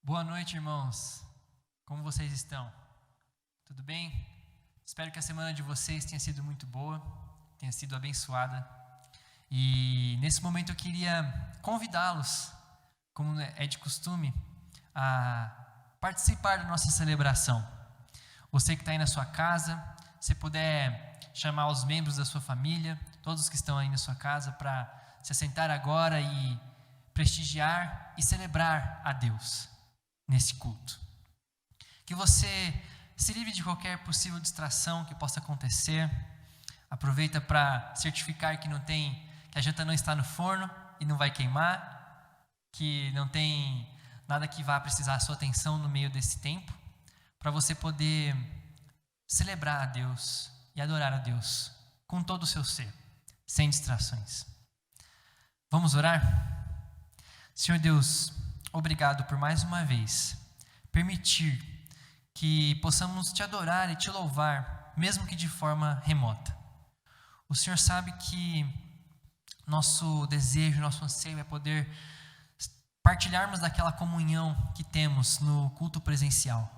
Boa noite, irmãos. Como vocês estão? Tudo bem? Espero que a semana de vocês tenha sido muito boa, tenha sido abençoada. E nesse momento eu queria convidá-los, como é de costume, a participar da nossa celebração. Você que está aí na sua casa, se puder chamar os membros da sua família, todos que estão aí na sua casa, para se assentar agora e prestigiar e celebrar a Deus nesse culto. Que você se livre de qualquer possível distração que possa acontecer. Aproveita para certificar que a janta não está no forno e não vai queimar, que não tem nada que vá precisar a sua atenção no meio desse tempo, para você poder celebrar a Deus e adorar a Deus com todo o seu ser, sem distrações. Vamos orar? Senhor Deus, obrigado por mais uma vez permitir que possamos te adorar e te louvar, mesmo que de forma remota. O Senhor sabe que nosso desejo, nosso anseio é poder partilharmos daquela comunhão que temos no culto presencial.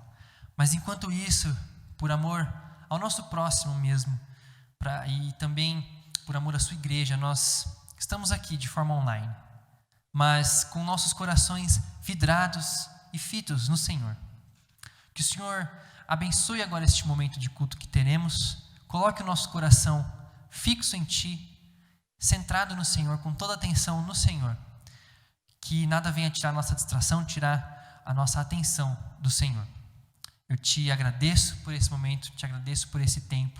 Mas enquanto isso, por amor ao nosso próximo mesmo, e também por amor à sua igreja, nós estamos aqui de forma online, mas com nossos corações vidrados e fitos no Senhor. Que o Senhor abençoe agora este momento de culto que teremos, coloque o nosso coração fixo em Ti, centrado no Senhor, com toda a atenção no Senhor, que nada venha tirar a nossa distração, tirar a nossa atenção do Senhor. Eu te agradeço por esse momento, te agradeço por esse tempo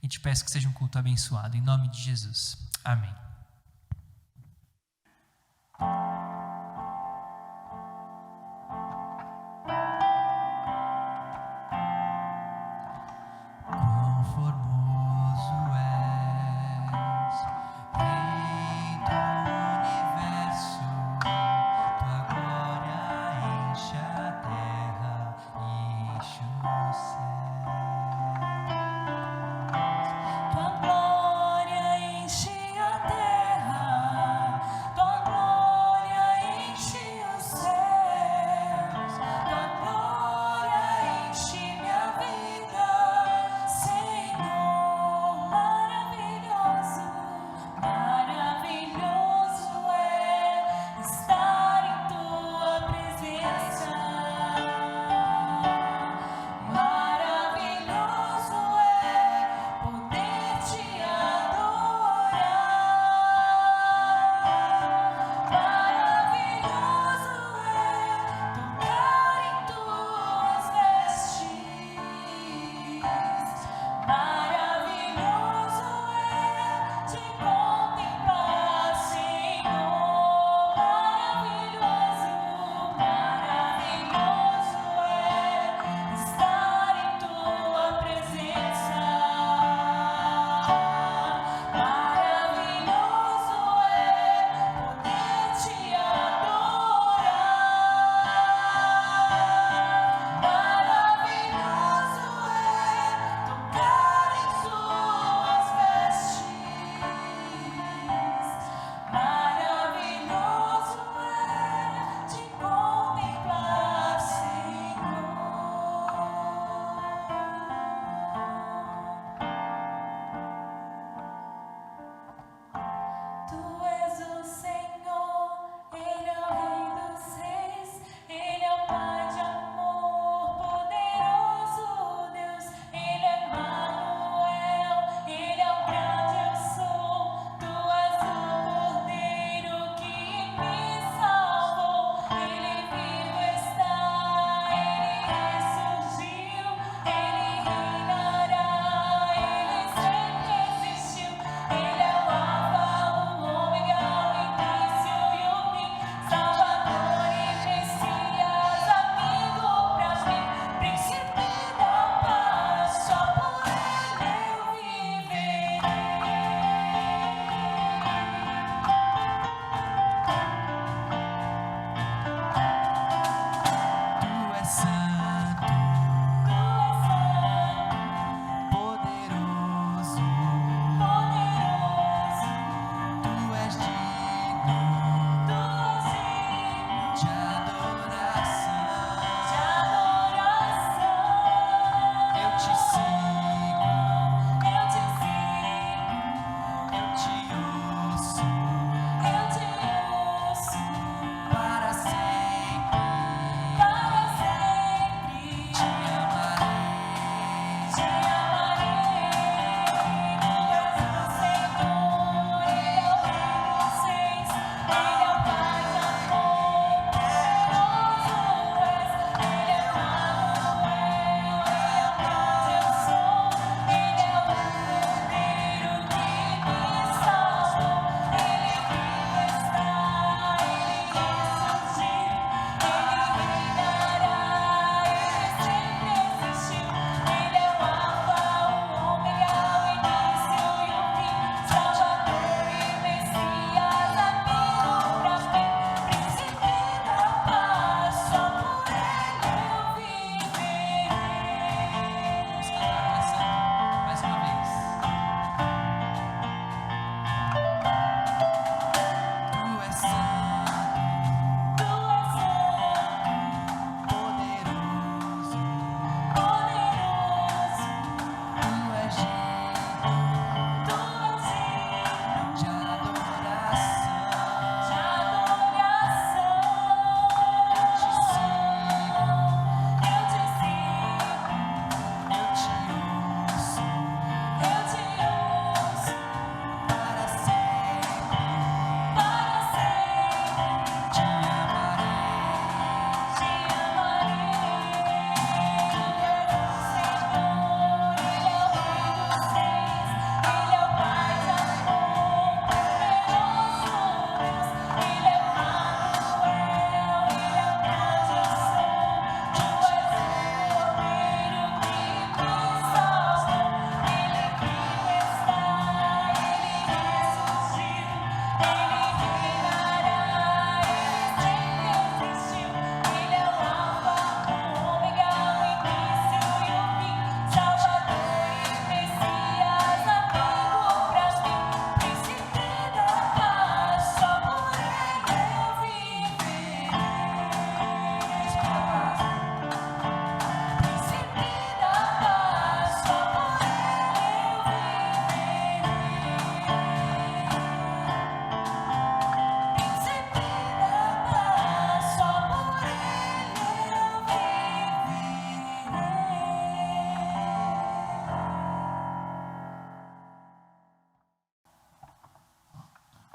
e te peço que seja um culto abençoado, em nome de Jesus. Amém. Maravilhoso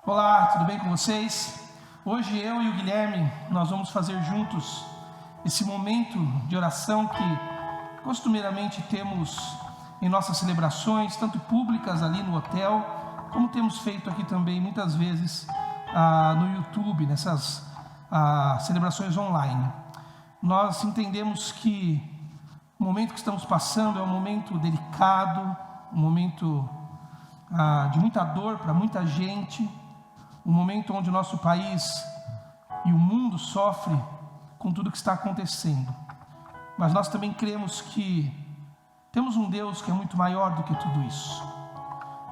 Olá, tudo bem com vocês? Hoje eu e o Guilherme, nós vamos fazer juntos esse momento de oração que costumeiramente temos em nossas celebrações, tanto públicas ali no hotel, como temos feito aqui também muitas vezes no YouTube, nessas celebrações online. Nós entendemos que o momento que estamos passando é um momento delicado, um momento de muita dor para muita gente, um momento onde o nosso país e o mundo sofre com tudo que está acontecendo. Mas nós também cremos que temos um Deus que é muito maior do que tudo isso.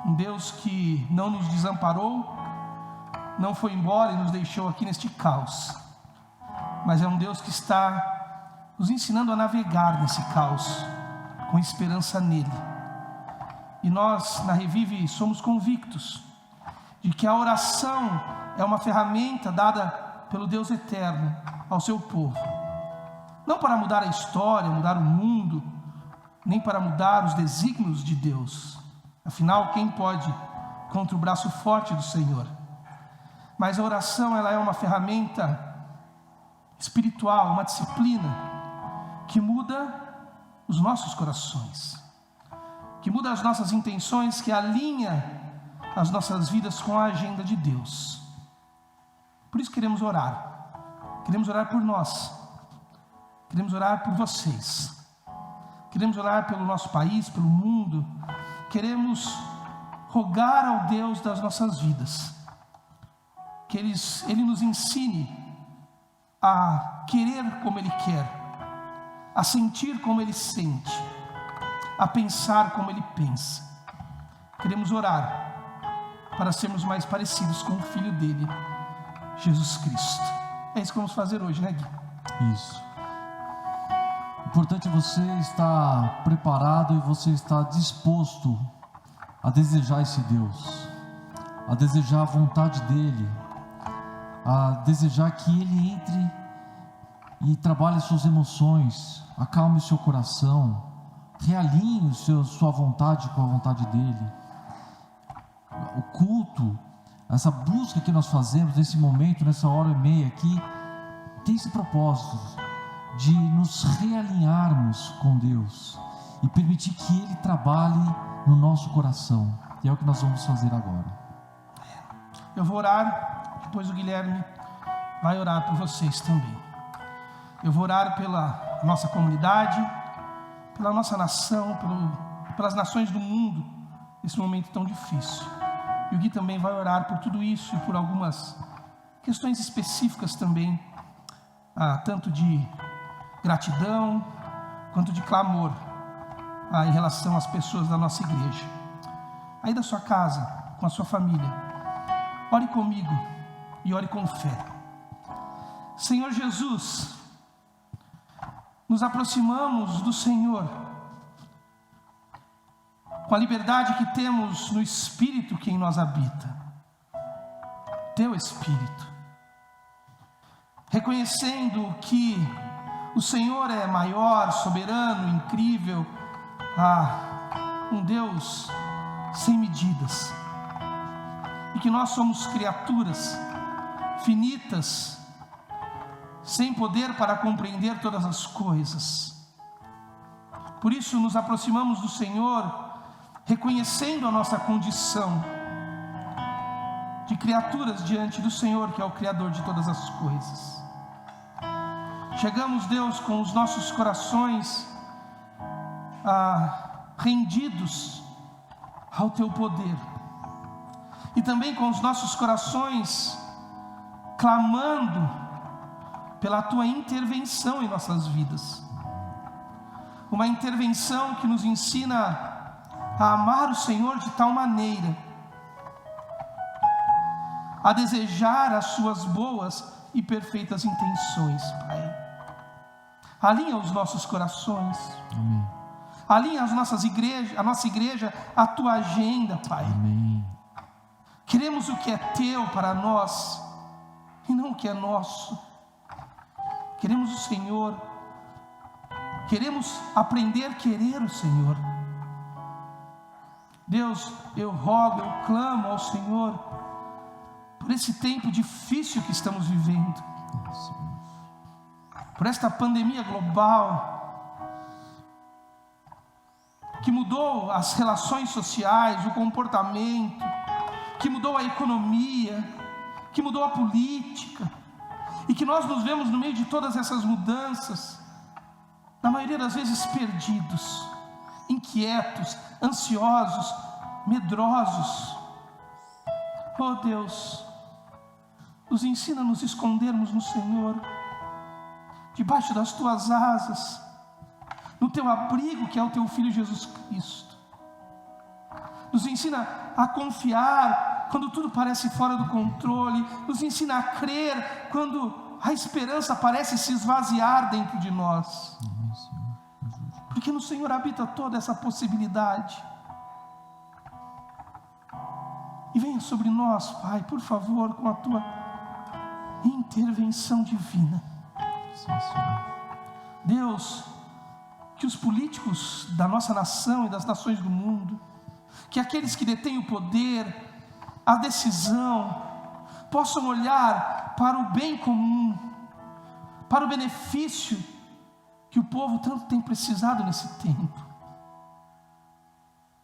Um Deus que não nos desamparou, não foi embora e nos deixou aqui neste caos. Mas é um Deus que está nos ensinando a navegar nesse caos, com esperança nele. E nós, na Revive, somos convictos de que a oração é uma ferramenta dada pelo Deus eterno ao seu povo. Não para mudar a história, mudar o mundo, nem para mudar os desígnios de Deus. Afinal, quem pode contra o braço forte do Senhor? Mas a oração, ela é uma ferramenta espiritual, uma disciplina que muda os nossos corações, que muda as nossas intenções, que alinha as nossas vidas com a agenda de Deus. Por isso queremos orar por nós, queremos orar por vocês, queremos orar pelo nosso país, pelo mundo, queremos rogar ao Deus das nossas vidas, que Ele nos ensine a querer como Ele quer, a sentir como Ele sente, a pensar como Ele pensa. Queremos orar para sermos mais parecidos com o Filho dele, Jesus Cristo. É isso que vamos fazer hoje, né, Gui? Isso. O importante é você estar preparado e você estar disposto a desejar esse Deus, a desejar a vontade dele, a desejar que Ele entre e trabalhe as suas emoções, acalme o seu coração, realinhe sua vontade com a vontade dele. O culto, essa busca que nós fazemos nesse momento, nessa hora e meia aqui, tem esse propósito de nos realinharmos com Deus e permitir que Ele trabalhe no nosso coração. E é o que nós vamos fazer agora. Eu vou orar, depois o Guilherme vai orar por vocês também. Eu vou orar pela nossa comunidade, pela nossa nação, pelas nações do mundo, nesse momento tão difícil. E o Gui também vai orar por tudo isso e por algumas questões específicas também, tanto de gratidão quanto de clamor em relação às pessoas da nossa igreja. Aí da sua casa, com a sua família, ore comigo e ore com fé. Senhor Jesus, nos aproximamos do Senhor com a liberdade que temos no Espírito que em nós habita, Teu Espírito, reconhecendo que o Senhor é maior, soberano, incrível, um Deus sem medidas, e que nós somos criaturas finitas, sem poder para compreender todas as coisas. Por isso nos aproximamos do Senhor, reconhecendo a nossa condição de criaturas diante do Senhor, que é o Criador de todas as coisas. Chegamos, Deus, com os nossos corações rendidos ao Teu poder, e também com os nossos corações clamando pela Tua intervenção em nossas vidas, uma intervenção que nos ensina a amar o Senhor de tal maneira, a desejar as suas boas e perfeitas intenções, Pai. Alinha os nossos corações. Amém. Alinha a nossa igreja, a Tua agenda, Pai. Amém. Queremos o que é Teu para nós e não o que é nosso. Queremos o Senhor. Queremos aprender a querer o Senhor. Deus, eu rogo, eu clamo ao Senhor por esse tempo difícil que estamos vivendo, por esta pandemia global, que mudou as relações sociais, o comportamento, que mudou a economia, que mudou a política, e que nós nos vemos no meio de todas essas mudanças, na maioria das vezes perdidos, inquietos, ansiosos, medrosos. Oh Deus, nos ensina a nos escondermos no Senhor, debaixo das tuas asas, no teu abrigo que é o teu Filho Jesus Cristo. Nos ensina a confiar quando tudo parece fora do controle. Nos ensina a crer quando a esperança parece se esvaziar dentro de nós. Porque no Senhor habita toda essa possibilidade. E venha sobre nós, Pai, por favor, com a tua intervenção divina. Deus, que os políticos da nossa nação e das nações do mundo, que aqueles que detêm o poder, a decisão, possam olhar para o bem comum, para o benefício que o povo tanto tem precisado nesse tempo.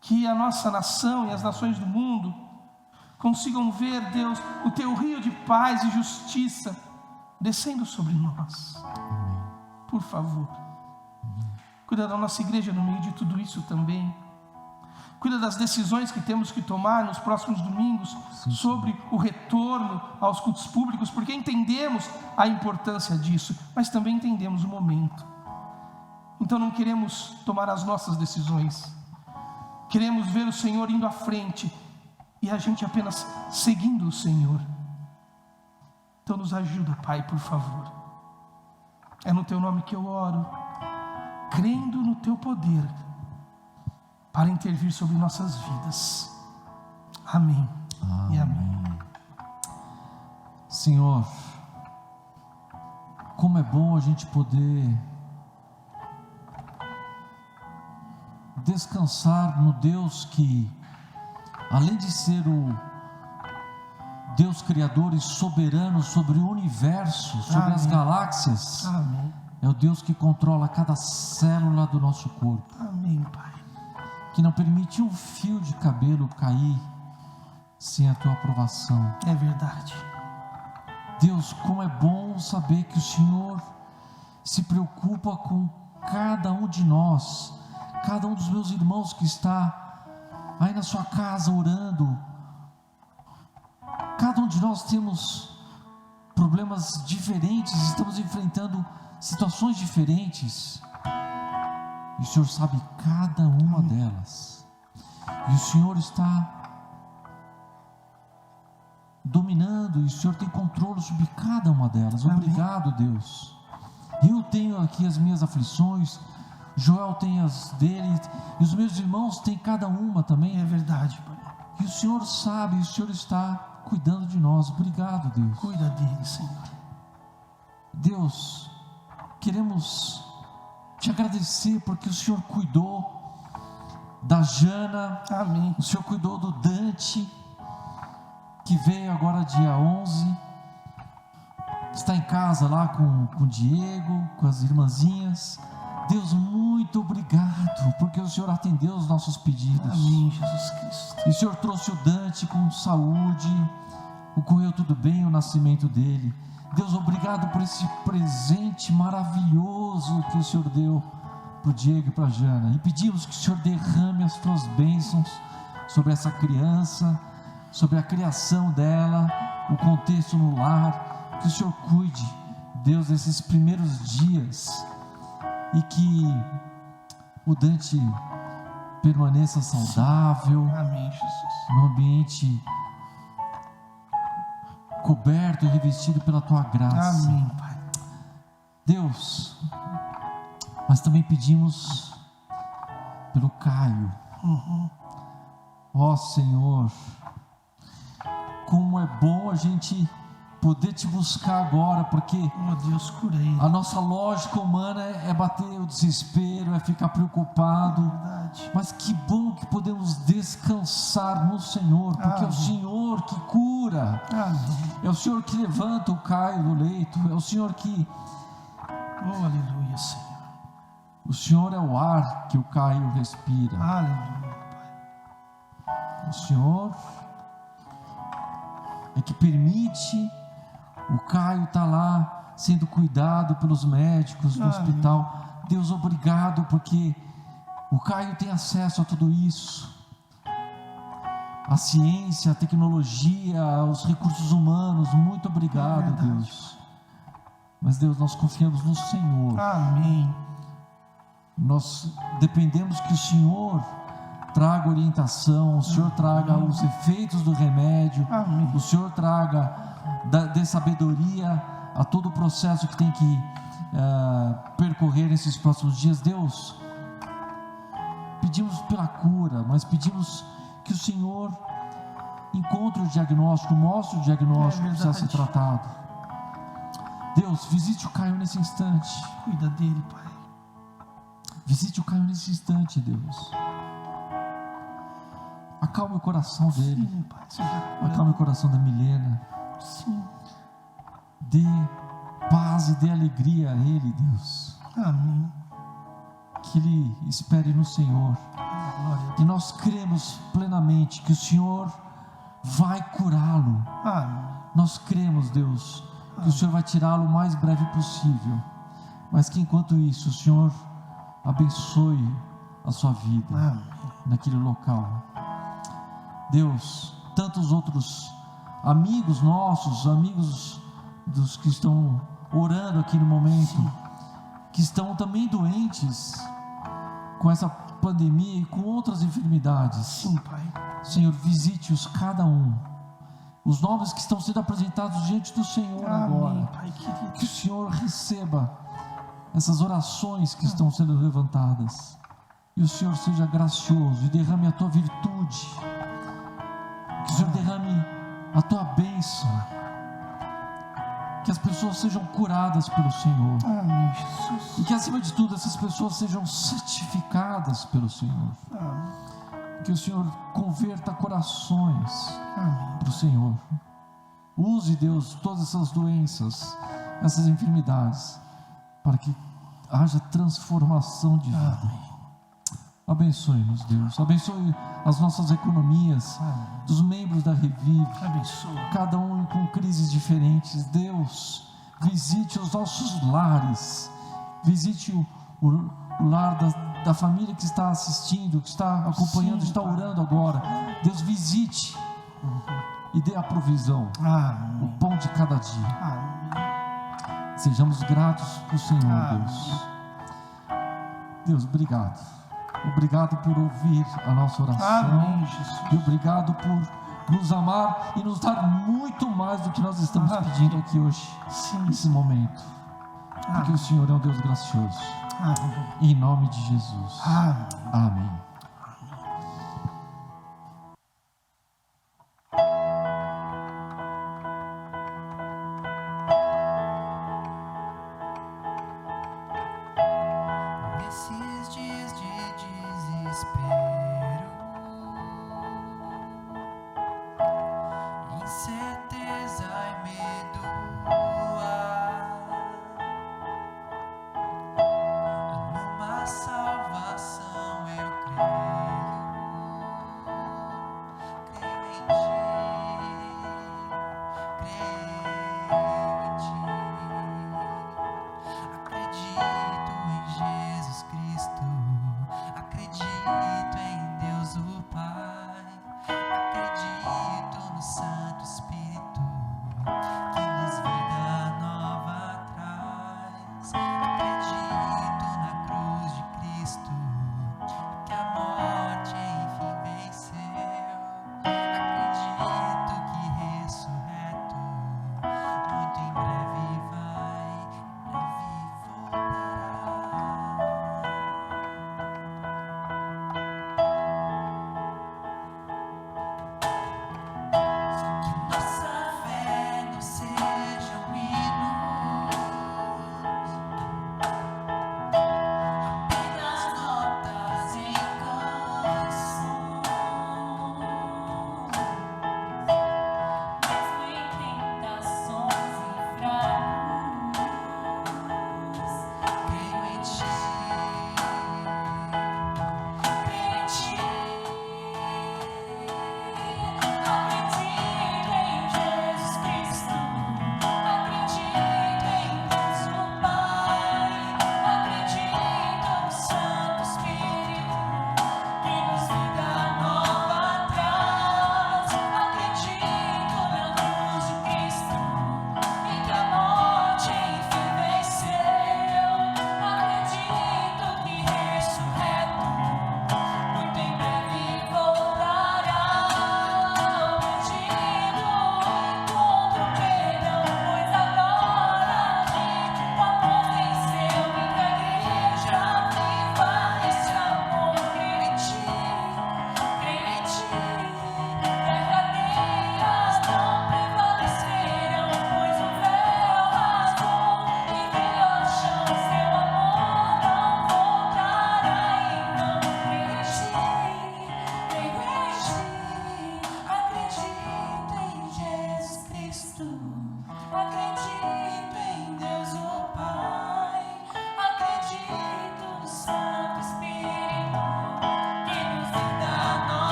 Que a nossa nação e as nações do mundo consigam ver, Deus, o teu rio de paz e justiça descendo sobre nós. Por favor, cuida da nossa igreja no meio de tudo isso também. Cuida das decisões que temos que tomar nos próximos domingos sobre o retorno aos cultos públicos, porque entendemos a importância disso, mas também entendemos o momento. Então não queremos tomar as nossas decisões, queremos ver o Senhor indo à frente e a gente apenas seguindo o Senhor. Então nos ajuda, Pai, por favor. É no teu nome que eu oro, crendo no teu poder para intervir sobre nossas vidas. Amém. E amém. Senhor, como é bom a gente poder descansar no Deus que, além de ser o Deus Criador e soberano sobre o universo, sobre as galáxias, Amém. É o Deus que controla cada célula do nosso corpo. Amém, Pai. Que não permite um fio de cabelo cair sem a tua aprovação. É verdade. Deus, como é bom saber que o Senhor se preocupa com cada um de nós, cada um dos meus irmãos que está aí na sua casa orando. Cada um de nós temos problemas diferentes, estamos enfrentando situações diferentes, e o Senhor sabe cada uma delas, e o Senhor está dominando, e o Senhor tem controle sobre cada uma delas. Obrigado, Deus. Eu tenho aqui as minhas aflições, Joel tem as dele, e os meus irmãos têm cada uma também. É verdade, Pai. E o Senhor sabe, o Senhor está cuidando de nós. Obrigado, Deus. Cuida dele, Senhor. Deus, queremos te agradecer porque o Senhor cuidou da Jana. Amém. O Senhor cuidou do Dante, que veio agora dia 11, está em casa lá com o Diego, com as irmãzinhas. Deus, muito obrigado, porque o Senhor atendeu os nossos pedidos. Amém, Jesus Cristo. E o Senhor trouxe o Dante com saúde, ocorreu tudo bem o nascimento dele. Deus, obrigado por esse presente maravilhoso que o Senhor deu para o Diego e para a Jana. E pedimos que o Senhor derrame as tuas bênçãos sobre essa criança, sobre a criação dela, o contexto no lar. Que o Senhor cuide, Deus, desses primeiros dias, e que o Dante permaneça saudável. Amém, Jesus. No ambiente coberto e revestido pela tua graça. Amém, Pai. Deus, mas também pedimos pelo Caio. Ó Senhor, como é bom a gente poder te buscar agora, porque Oh Deus, cura ele. a nossa lógica humana é bater o desespero, é ficar preocupado. Verdade. Mas que bom que podemos descansar no Senhor, porque é o Amém. Senhor que cura. Amém. É o Senhor que levanta o Caio do leito. É o Senhor que... Oh, aleluia, Senhor. O Senhor é o ar que o Caio respira. Aleluia. O Senhor é que permite o Caio estar lá sendo cuidado pelos médicos no hospital. Deus, obrigado, porque o Caio tem acesso a tudo isso. A ciência, a tecnologia, os recursos humanos. Muito obrigado, Deus. Mas, Deus, nós confiamos no Senhor. Amém. Nós dependemos que o Senhor traga orientação, o Senhor traga os efeitos do remédio, Amém. o Senhor traga dê sabedoria a todo o processo que tem que percorrer nesses próximos dias. Deus, pedimos pela cura, mas pedimos que o Senhor encontre o diagnóstico, mostre o diagnóstico que precisa ser tratado. Deus, visite o Caio nesse instante. Cuida dele, Pai. Visite o Caio nesse instante, Deus. Acalme o coração dele. Sim, Pai. Acalme o coração da Milena. Sim. Dê paz e dê alegria a ele, Deus. Amém. Que ele espere no Senhor. E nós cremos plenamente que o Senhor vai curá-lo. Amém. Nós cremos, Deus, que o Senhor vai tirá-lo o mais breve possível. Mas que enquanto isso, o Senhor abençoe a sua vida. Amém. Naquele local. Deus, tantos outros amigos nossos, amigos dos que estão orando aqui no momento, sim, que estão também doentes com essa pandemia e com outras enfermidades. Sim, Pai. Senhor, visite-os cada um. Os nomes que estão sendo apresentados diante do Senhor. Amém, agora. Pai querido. Que o Senhor receba essas orações que estão sendo levantadas. E o Senhor seja gracioso e derrame a tua virtude. Que o Senhor derrame a tua bênção. Que as pessoas sejam curadas pelo Senhor. Amém, Jesus. E que acima de tudo essas pessoas sejam santificadas pelo Senhor. Amém. Que o Senhor converta corações para o Senhor. Use, Deus, todas essas doenças, essas enfermidades, para que haja transformação de vida. Amém. Abençoe-nos, Deus. Abençoe as nossas economias, dos membros da Revive. Abençoe. Cada um com crises diferentes. Deus, visite os nossos lares. Visite o lar da família que está assistindo, que está acompanhando, sim, está orando agora. Deus, visite e dê a provisão. Amém. O pão de cada dia. Amém. Sejamos gratos para o Senhor. Amém. Deus. Deus, obrigado. Obrigado por ouvir a nossa oração. Amém, Jesus. E obrigado por nos amar e nos dar muito mais do que nós estamos pedindo aqui hoje, sim, nesse momento. Porque o Senhor é um Deus gracioso. Amém. Em nome de Jesus. Amém. Amém. Acredito em Jesus Cristo, acredito em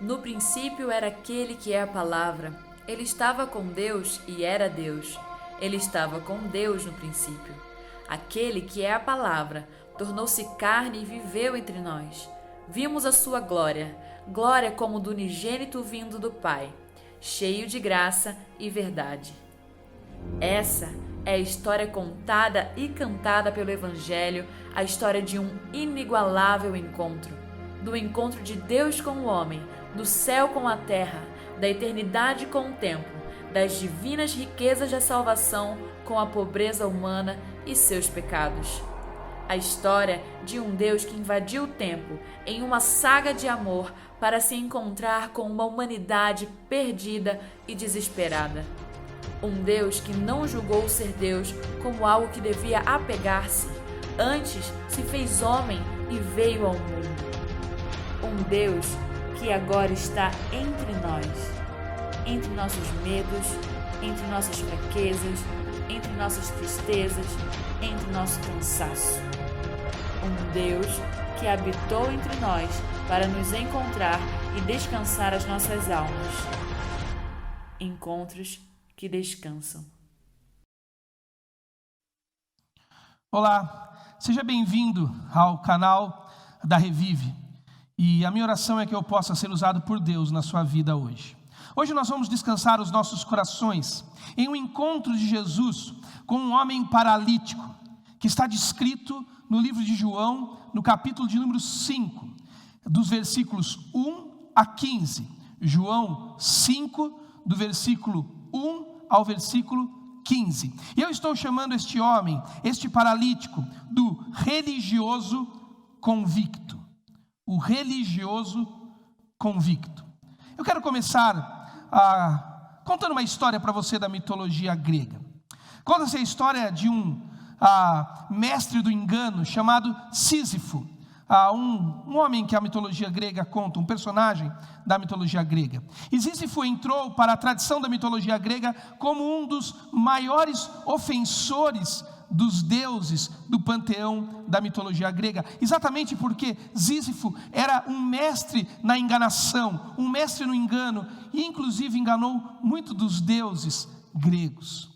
No princípio era aquele que é a palavra. Ele estava com Deus e era Deus. Ele estava com Deus no princípio. Aquele que é a palavra tornou-se carne e viveu entre nós. Vimos a sua glória, glória como do unigênito vindo do Pai, cheio de graça e verdade. Essa é a história contada e cantada pelo Evangelho, a história de um inigualável encontro, do encontro de Deus com o homem, do céu com a terra, da eternidade com o tempo, das divinas riquezas da salvação com a pobreza humana e seus pecados. A história de um Deus que invadiu o tempo em uma saga de amor para se encontrar com uma humanidade perdida e desesperada. Um Deus que não julgou ser Deus como algo que devia apegar-se, antes se fez homem e veio ao mundo. Um Deus que agora está entre nós, entre nossos medos, entre nossas fraquezas, entre nossas tristezas, entre nosso cansaço. Um Deus que habitou entre nós para nos encontrar e descansar as nossas almas. Encontros que descansam. Olá, seja bem-vindo ao canal da Revive. E a minha oração é que eu possa ser usado por Deus na sua vida hoje. Hoje nós vamos descansar os nossos corações em um encontro de Jesus com um homem paralítico, que está descrito no livro de João, no capítulo de número 5, dos versículos 1 a 15. João 5, do versículo 1 ao versículo 15. E eu estou chamando este homem, este paralítico, do religioso convicto. O religioso convicto. Eu quero começar contando uma história para você da mitologia grega. Conta-se a história de um mestre do engano chamado Sísifo, um homem que a mitologia grega conta, um personagem da mitologia grega. E Sísifo entrou para a tradição da mitologia grega como um dos maiores ofensores dos deuses do panteão da mitologia grega, exatamente porque Sísifo era um mestre na enganação, um mestre no engano, e inclusive enganou muito dos deuses gregos.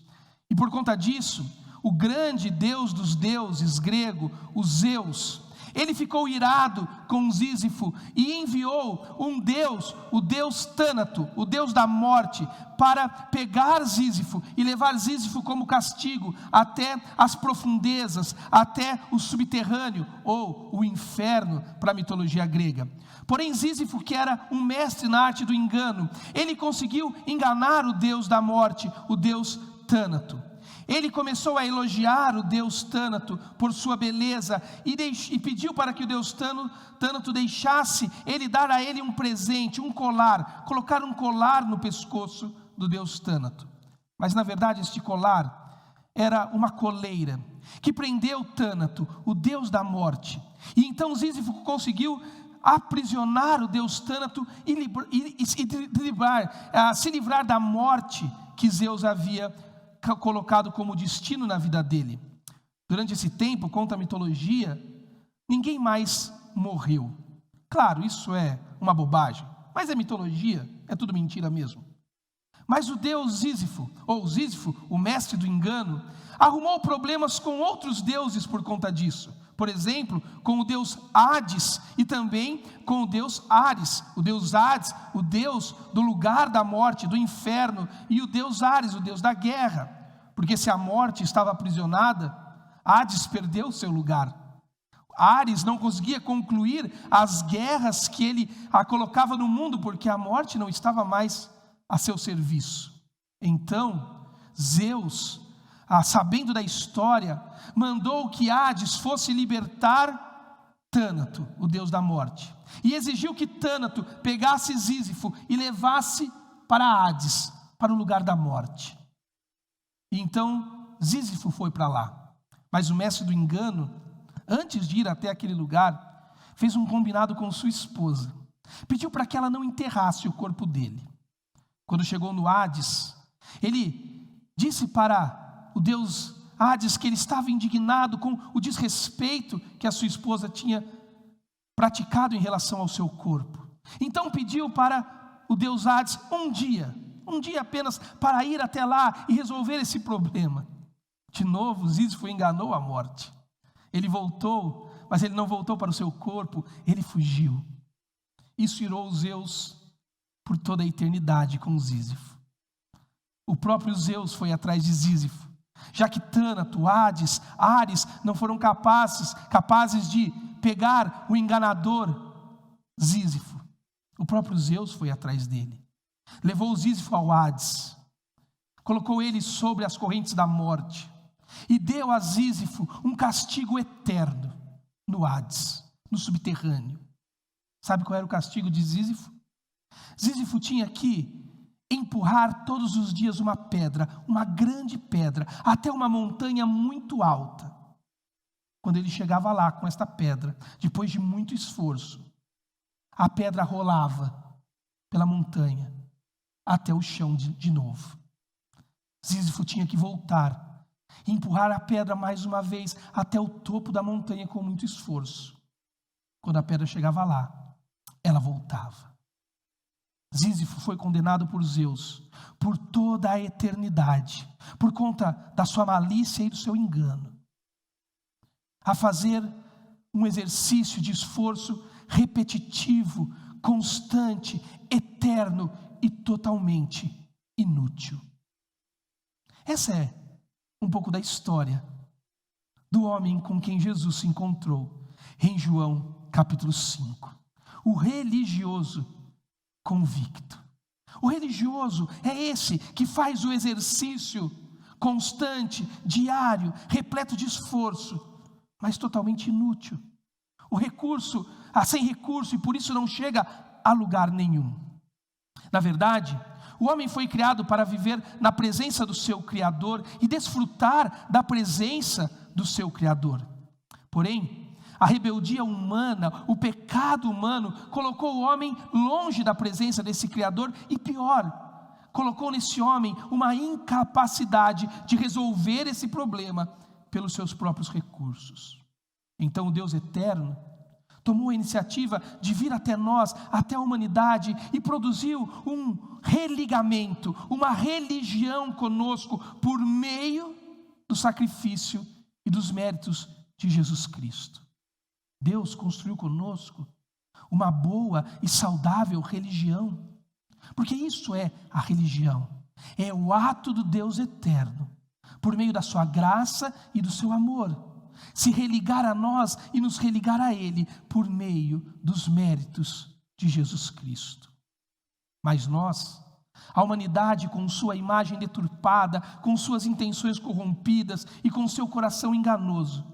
E por conta disso, o grande deus dos deuses grego, o Zeus, ele ficou irado com Sísifo e enviou um deus, o deus Tânato, o deus da morte, para pegar Sísifo e levar Sísifo como castigo até as profundezas, até o subterrâneo ou o inferno para a mitologia grega. Porém Sísifo, que era um mestre na arte do engano, ele conseguiu enganar o deus da morte, o deus Tânato. Ele começou a elogiar o deus Tânato por sua beleza e pediu para que o deus Tânato deixasse ele dar a ele um presente, um colar, colocar um colar no pescoço do deus Tânato. Mas na verdade este colar era uma coleira que prendeu Tânato, o deus da morte. E então Sísifo conseguiu aprisionar o deus Tânato e se livrar da morte que Zeus havia colocado como destino na vida dele. Durante esse tempo, conta a mitologia, ninguém mais morreu. Claro, isso é uma bobagem, mas é mitologia, é tudo mentira mesmo. Mas o deus Sísifo, ou Sísifo, o mestre do engano, arrumou problemas com outros deuses por conta disso. Por exemplo, com o deus Hades e também com o deus Ares. O deus Hades, o deus do lugar da morte, do inferno, e o deus Ares, o deus da guerra. Porque se a morte estava aprisionada, Hades perdeu seu lugar. Ares não conseguia concluir as guerras que ele colocava no mundo, porque a morte não estava mais a seu serviço. Então, Zeus, sabendo da história, mandou que Hades fosse libertar Tânato, o deus da morte, e exigiu que Tânato pegasse Sísifo e levasse para Hades, para o lugar da morte. E então Sísifo foi para lá, mas o mestre do engano, antes de ir até aquele lugar, fez um combinado com sua esposa, pediu para que ela não enterrasse o corpo dele. Quando chegou no Hades, ele disse para o deus Hades que ele estava indignado com o desrespeito que a sua esposa tinha praticado em relação ao seu corpo. Então pediu para o deus Hades um dia apenas, para ir até lá e resolver esse problema. De novo, Sísifo enganou a morte. Ele voltou, mas ele não voltou para o seu corpo, ele fugiu. Isso irou Zeus por toda a eternidade com Sísifo. O próprio Zeus foi atrás de Sísifo, já que Tânato, Hades, Ares não foram capazes de pegar o enganador Sísifo. O próprio Zeus foi atrás dele. Levou Sísifo ao Hades, colocou ele sobre as correntes da morte e deu a Sísifo um castigo eterno no Hades, no subterrâneo. Sabe qual era o castigo de Sísifo? Sísifo tinha que empurrar todos os dias uma pedra, uma grande pedra, até uma montanha muito alta. Quando ele chegava lá com esta pedra, depois de muito esforço, a pedra rolava pela montanha até o chão de novo. Sísifo tinha que voltar, empurrar a pedra mais uma vez até o topo da montanha com muito esforço. Quando a pedra chegava lá, ela voltava. Sísifo foi condenado por Zeus por toda a eternidade, por conta da sua malícia e do seu engano, a fazer um exercício de esforço repetitivo, constante, eterno e totalmente inútil. Essa é um pouco da história do homem com quem Jesus se encontrou em João capítulo 5. O religioso convicto. O religioso é esse que faz o exercício constante, diário, repleto de esforço, mas totalmente inútil. Sem recurso, e por isso não chega a lugar nenhum. Na verdade, o homem foi criado para viver na presença do seu Criador e desfrutar da presença do seu Criador. Porém, a rebeldia humana, o pecado humano, colocou o homem longe da presença desse Criador e pior, colocou nesse homem uma incapacidade de resolver esse problema pelos seus próprios recursos. Então o Deus eterno tomou a iniciativa de vir até nós, até a humanidade, e produziu um religamento, uma religião conosco, por meio do sacrifício e dos méritos de Jesus Cristo. Deus construiu conosco uma boa e saudável religião, porque isso é a religião, é o ato do Deus eterno, por meio da sua graça e do seu amor, se religar a nós e nos religar a Ele por meio dos méritos de Jesus Cristo. Mas nós, a humanidade com sua imagem deturpada, com suas intenções corrompidas e com seu coração enganoso,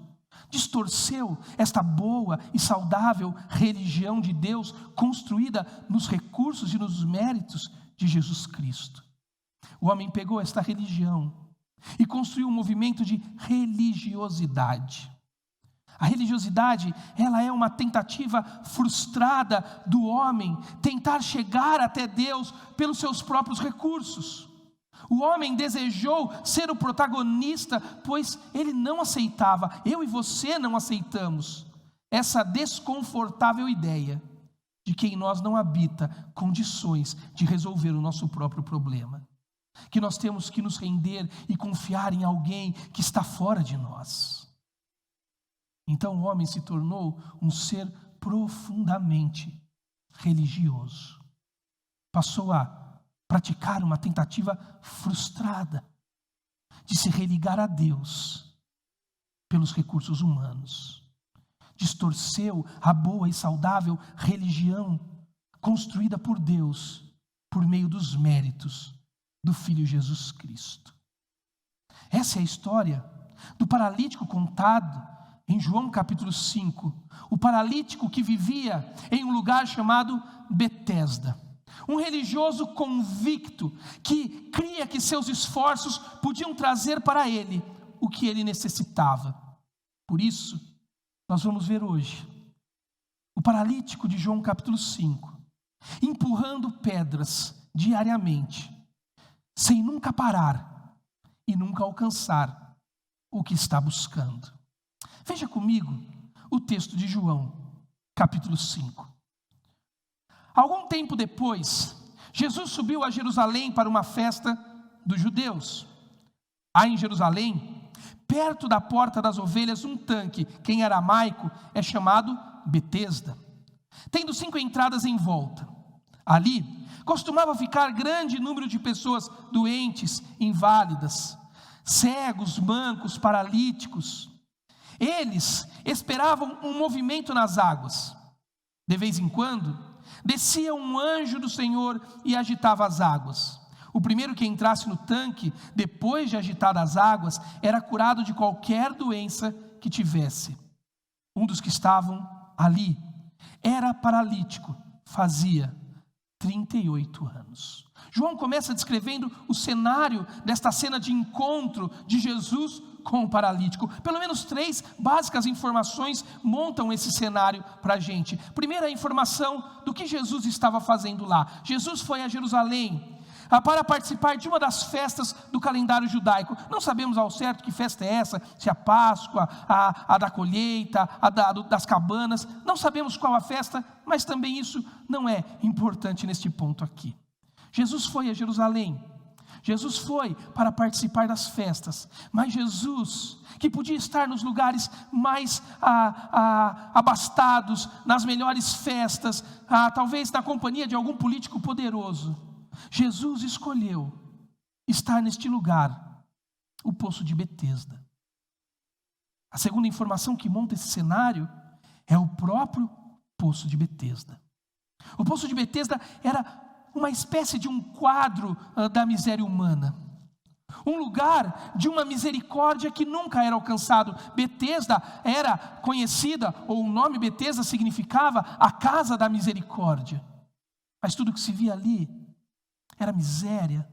distorceu esta boa e saudável religião de Deus construída nos recursos e nos méritos de Jesus Cristo. O homem pegou esta religião e construiu um movimento de religiosidade. A religiosidade, ela é uma tentativa frustrada do homem tentar chegar até Deus pelos seus próprios recursos. O homem desejou ser o protagonista, pois ele não aceitava, eu e você não aceitamos, essa desconfortável ideia de que em nós não habita condições de resolver o nosso próprio problema. Que nós temos que nos render e confiar em alguém que está fora de nós. Então o homem se tornou um ser profundamente religioso. Passou a praticar uma tentativa frustrada de se religar a Deus pelos recursos humanos. Distorceu a boa e saudável religião construída por Deus por meio dos méritos do Filho Jesus Cristo. Essa é a história do paralítico contado em João capítulo 5. O paralítico que vivia em um lugar chamado Betesda. Um religioso convicto que cria que seus esforços podiam trazer para ele o que ele necessitava. Por isso, nós vamos ver hoje o paralítico de João capítulo 5, empurrando pedras diariamente, sem nunca parar e nunca alcançar o que está buscando. Veja comigo o texto de João capítulo 5. Algum tempo depois, Jesus subiu a Jerusalém para uma festa dos judeus. Há em Jerusalém, perto da porta das ovelhas, um tanque, que em aramaico é chamado Betesda, tendo 5 entradas em volta. Ali costumava ficar grande número de pessoas doentes, inválidas, cegos, mancos, paralíticos. Eles esperavam um movimento nas águas. De vez em quando, descia um anjo do Senhor e agitava as águas. O primeiro que entrasse no tanque, depois de agitadas as águas, era curado de qualquer doença que tivesse. Um dos que estavam ali era paralítico, fazia 38 anos. João começa descrevendo o cenário desta cena de encontro de Jesus com o paralítico. Pelo menos 3 básicas informações montam esse cenário para a gente. Primeira informação do que Jesus estava fazendo lá. Jesus foi a Jerusalém para participar de uma das festas do calendário judaico. Não sabemos ao certo que festa é essa, se é a Páscoa, a da colheita, das cabanas. Não sabemos qual a festa, mas também isso não é importante neste ponto aqui. Jesus foi a Jerusalém. Jesus foi para participar das festas, mas Jesus, que podia estar nos lugares mais abastados, nas melhores festas, talvez na companhia de algum político poderoso, Jesus escolheu estar neste lugar, o Poço de Betesda. A segunda informação que monta esse cenário é o próprio Poço de Betesda. O Poço de Betesda era uma espécie de um quadro da miséria humana, um lugar de uma misericórdia que nunca era alcançado. Betesda era conhecida, ou o nome Betesda significava a casa da misericórdia, mas tudo que se via ali era miséria,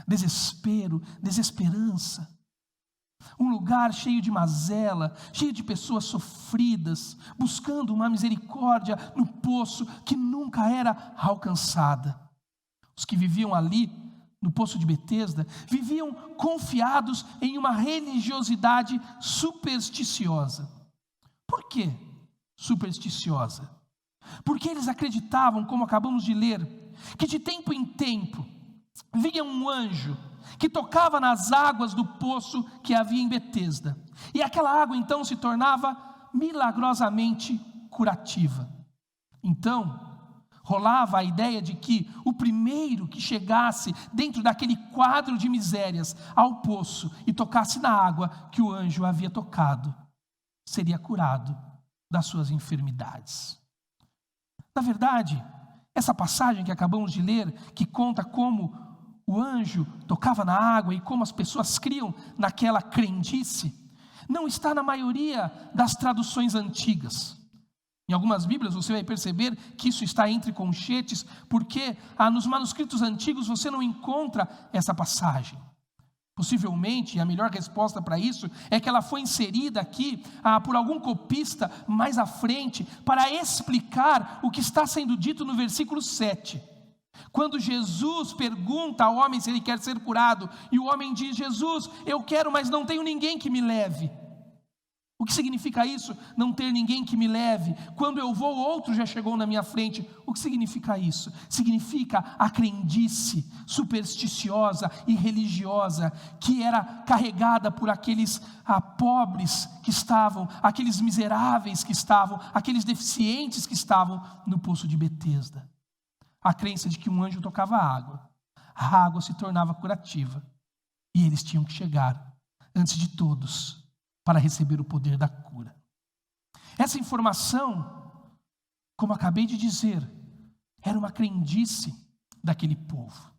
desespero, desesperança. Um lugar cheio de mazela, cheio de pessoas sofridas, buscando uma misericórdia no poço que nunca era alcançada. Os que viviam ali, no Poço de Betesda, viviam confiados em uma religiosidade supersticiosa. Por que supersticiosa? Porque eles acreditavam, como acabamos de ler, que de tempo em tempo vinha um anjo que tocava nas águas do poço que havia em Betesda, e aquela água então se tornava milagrosamente curativa. Então rolava a ideia de que o primeiro que chegasse dentro daquele quadro de misérias ao poço e tocasse na água que o anjo havia tocado, seria curado das suas enfermidades. Na verdade, essa passagem que acabamos de ler, que conta como o anjo tocava na água e como as pessoas criam naquela crendice, não está na maioria das traduções antigas. Em algumas Bíblias você vai perceber que isso está entre colchetes, porque nos manuscritos antigos você não encontra essa passagem. Possivelmente, a melhor resposta para isso é que ela foi inserida aqui por algum copista mais à frente para explicar o que está sendo dito no versículo 7. Quando Jesus pergunta ao homem se ele quer ser curado, e o homem diz: Jesus, eu quero, mas não tenho ninguém que me leve. O que significa isso? Não ter ninguém que me leve. Quando eu vou, outro já chegou na minha frente. O que significa isso? Significa a crendice supersticiosa e religiosa que era carregada por aqueles pobres que estavam, aqueles miseráveis que estavam, aqueles deficientes que estavam no Poço de Betesda. A crença de que um anjo tocava a água se tornava curativa, e eles tinham que chegar antes de todos para receber o poder da cura. Essa informação, como acabei de dizer, era uma crendice daquele povo.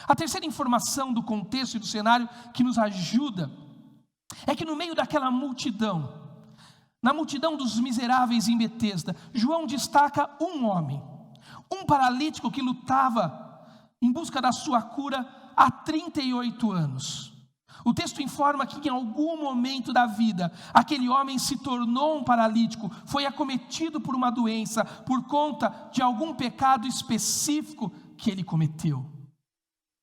A terceira informação do contexto e do cenário que nos ajuda é que no meio daquela multidão, na multidão dos miseráveis em Betesda, João destaca um homem, um paralítico que lutava em busca da sua cura há 38 anos. O texto informa que em algum momento da vida, aquele homem se tornou um paralítico, foi acometido por uma doença, por conta de algum pecado específico que ele cometeu.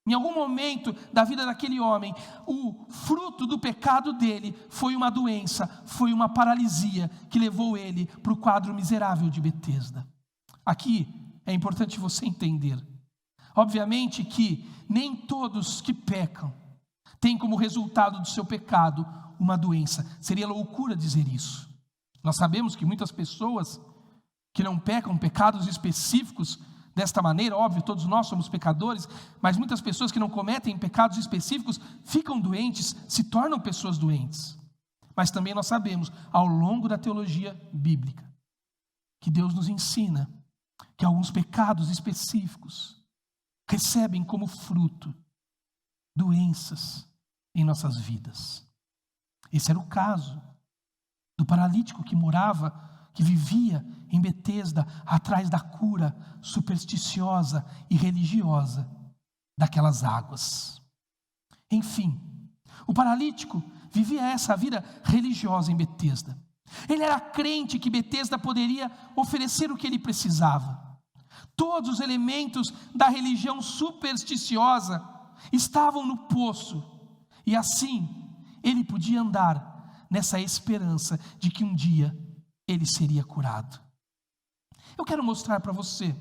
Em algum momento da vida daquele homem, o fruto do pecado dele foi uma doença, foi uma paralisia que levou ele para o quadro miserável de Betesda. Aqui é importante você entender. Obviamente que nem todos que pecam têm como resultado do seu pecado uma doença. Seria loucura dizer isso. Nós sabemos que muitas pessoas que não pecam pecados específicos desta maneira, óbvio, todos nós somos pecadores, mas muitas pessoas que não cometem pecados específicos ficam doentes, se tornam pessoas doentes. Mas também nós sabemos, ao longo da teologia bíblica, que Deus nos ensina que alguns pecados específicos recebem como fruto doenças em nossas vidas. Esse era o caso do paralítico que vivia em Betesda, atrás da cura supersticiosa e religiosa daquelas águas. Enfim, o paralítico vivia essa vida religiosa em Betesda. Ele era crente que Betesda poderia oferecer o que ele precisava. Todos os elementos da religião supersticiosa estavam no poço, e assim ele podia andar nessa esperança de que um dia ele seria curado. Eu quero mostrar para você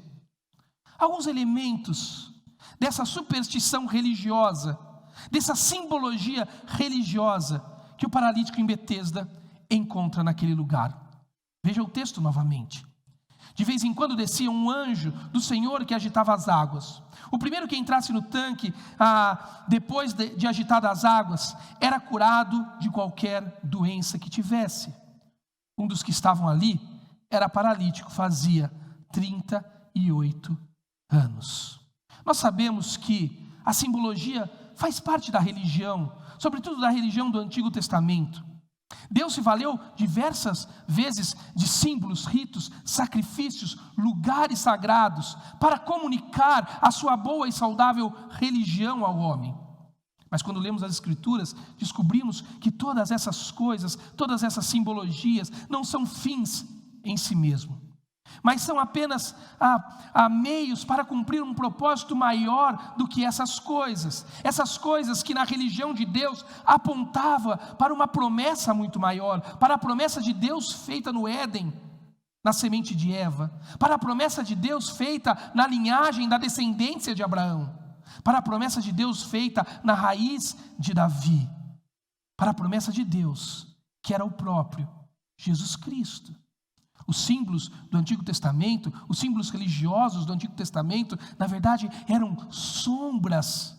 alguns elementos dessa superstição religiosa, dessa simbologia religiosa que o paralítico em Betesda encontra naquele lugar. Veja o texto novamente. De vez em quando descia um anjo do Senhor que agitava as águas. O primeiro que entrasse no tanque, depois de agitadas as águas, era curado de qualquer doença que tivesse. Um dos que estavam ali era paralítico, fazia 38 anos. Nós sabemos que a simbologia faz parte da religião, sobretudo da religião do Antigo Testamento. Deus se valeu diversas vezes de símbolos, ritos, sacrifícios, lugares sagrados para comunicar a sua boa e saudável religião ao homem. Mas quando lemos as Escrituras, descobrimos que todas essas coisas, todas essas simbologias não são fins em si mesmo, mas são apenas meios para cumprir um propósito maior do que essas coisas que na religião de Deus apontava para uma promessa muito maior, para a promessa de Deus feita no Éden, na semente de Eva, para a promessa de Deus feita na linhagem da descendência de Abraão, para a promessa de Deus feita na raiz de Davi, para a promessa de Deus que era o próprio Jesus Cristo. Os símbolos do Antigo Testamento, os símbolos religiosos do Antigo Testamento, na verdade eram sombras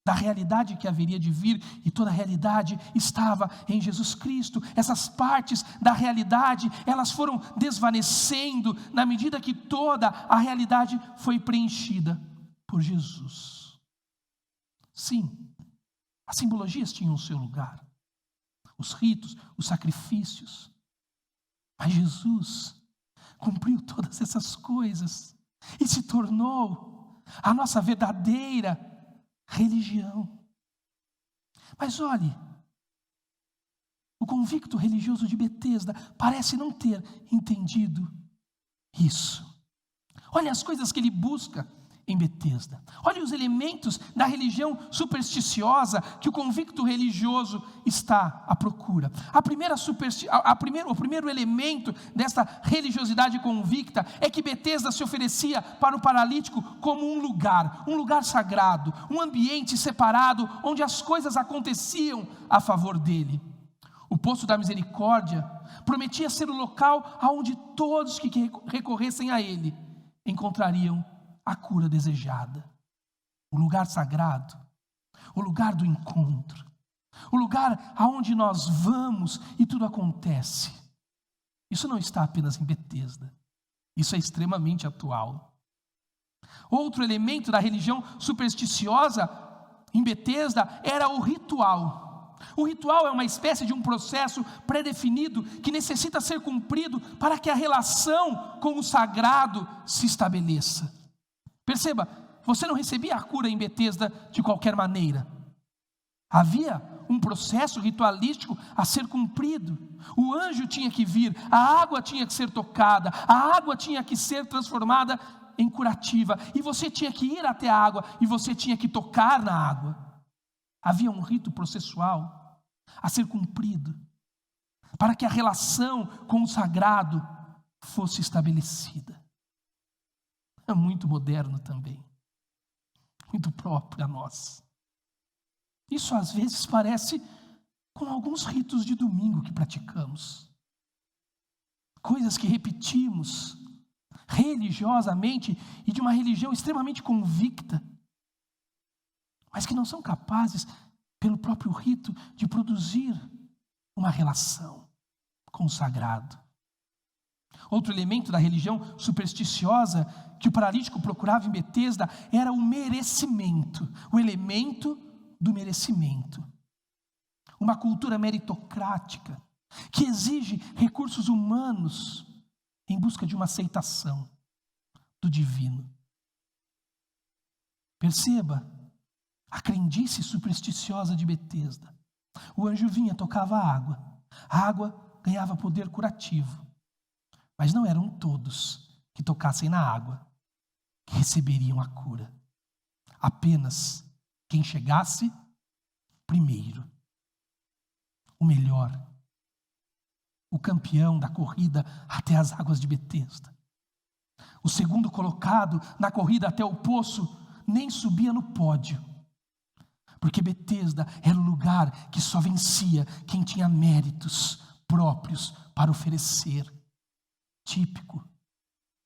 da realidade que haveria de vir, e toda a realidade estava em Jesus Cristo. Essas partes da realidade, elas foram desvanecendo na medida que toda a realidade foi preenchida por Jesus. Sim, as simbologias tinham o seu lugar, os ritos, os sacrifícios, mas Jesus cumpriu todas essas coisas e se tornou a nossa verdadeira religião. Mas olhe, o convicto religioso de Betesda parece não ter entendido isso. Olha as coisas que ele busca em Betesda. Olha os elementos da religião supersticiosa que o convicto religioso está à procura. O primeiro elemento desta religiosidade convicta é que Betesda se oferecia para o paralítico como um lugar sagrado, um ambiente separado onde as coisas aconteciam a favor dele. O poço da misericórdia prometia ser o local aonde todos que recorressem a ele encontrariam a cura desejada, o lugar sagrado, o lugar do encontro, o lugar aonde nós vamos e tudo acontece. Isso não está apenas em Betesda, isso é extremamente atual. Outro elemento da religião supersticiosa em Betesda era o ritual. O ritual é uma espécie de um processo pré-definido que necessita ser cumprido para que a relação com o sagrado se estabeleça. Perceba, você não recebia a cura em Betesda de qualquer maneira. Havia um processo ritualístico a ser cumprido. O anjo tinha que vir, a água tinha que ser tocada, a água tinha que ser transformada em curativa, e você tinha que ir até a água, e você tinha que tocar na água. Havia um rito processual a ser cumprido, para que a relação com o sagrado fosse estabelecida. é muito moderno também, muito próprio a nós. Isso às vezes parece com alguns ritos de domingo que praticamos, coisas que repetimos religiosamente e de uma religião extremamente convicta, mas que não são capazes, pelo próprio rito, de produzir uma relação com o sagrado. Outro elemento da religião supersticiosa que o paralítico procurava em Betesda era o merecimento, o elemento do merecimento. Uma cultura meritocrática que exige recursos humanos em busca de uma aceitação do divino. Perceba a crendice supersticiosa de Betesda. O anjo vinha, tocava a água ganhava poder curativo, mas não eram todos que tocassem na água que receberiam a cura. Apenas quem chegasse primeiro, o melhor, o campeão da corrida até as águas de Betesda. O segundo colocado na corrida até o poço nem subia no pódio, porque Betesda era o lugar que só vencia quem tinha méritos próprios para oferecer, típico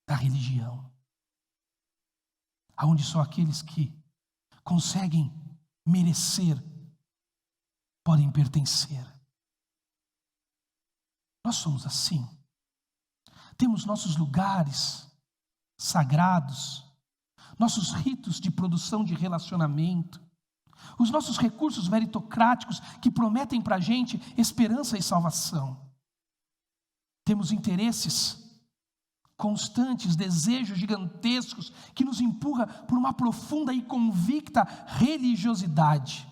da religião, aonde só aqueles que conseguem merecer podem pertencer. Nós somos assim. Temos nossos lugares sagrados, nossos ritos de produção de relacionamento, os nossos recursos meritocráticos que prometem para a gente esperança e salvação. Temos interesses constantes, desejos gigantescos que nos empurra por uma profunda e convicta religiosidade.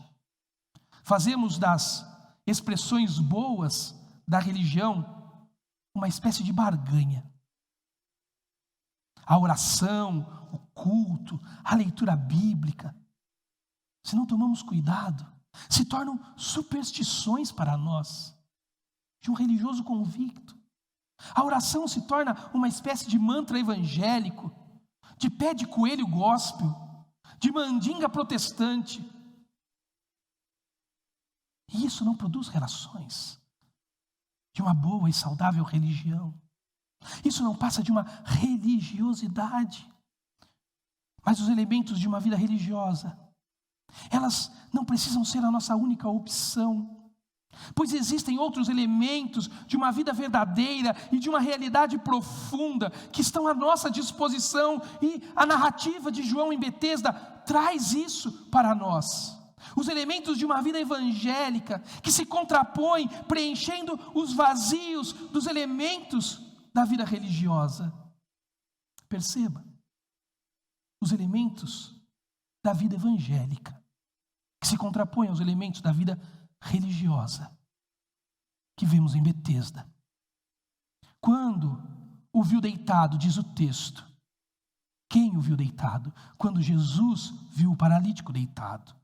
Fazemos das expressões boas da religião uma espécie de barganha. A oração, o culto, a leitura bíblica, se não tomamos cuidado, se tornam superstições para nós, de um religioso convicto. A oração se torna uma espécie de mantra evangélico, de pé de coelho gospel, de mandinga protestante. E isso não produz relações de uma boa e saudável religião. Isso não passa de uma religiosidade. Mas os elementos de uma vida religiosa, elas não precisam ser a nossa única opção, pois existem outros elementos de uma vida verdadeira e de uma realidade profunda que estão à nossa disposição, e a narrativa de João em Betesda traz isso para nós. Os elementos de uma vida evangélica que se contrapõem, preenchendo os vazios dos elementos da vida religiosa. Perceba, os elementos da vida evangélica que se contrapõem aos elementos da vida religiosa que vemos em Betesda. Quando o viu deitado, diz o texto. Quem o viu deitado? Quando Jesus viu o paralítico deitado.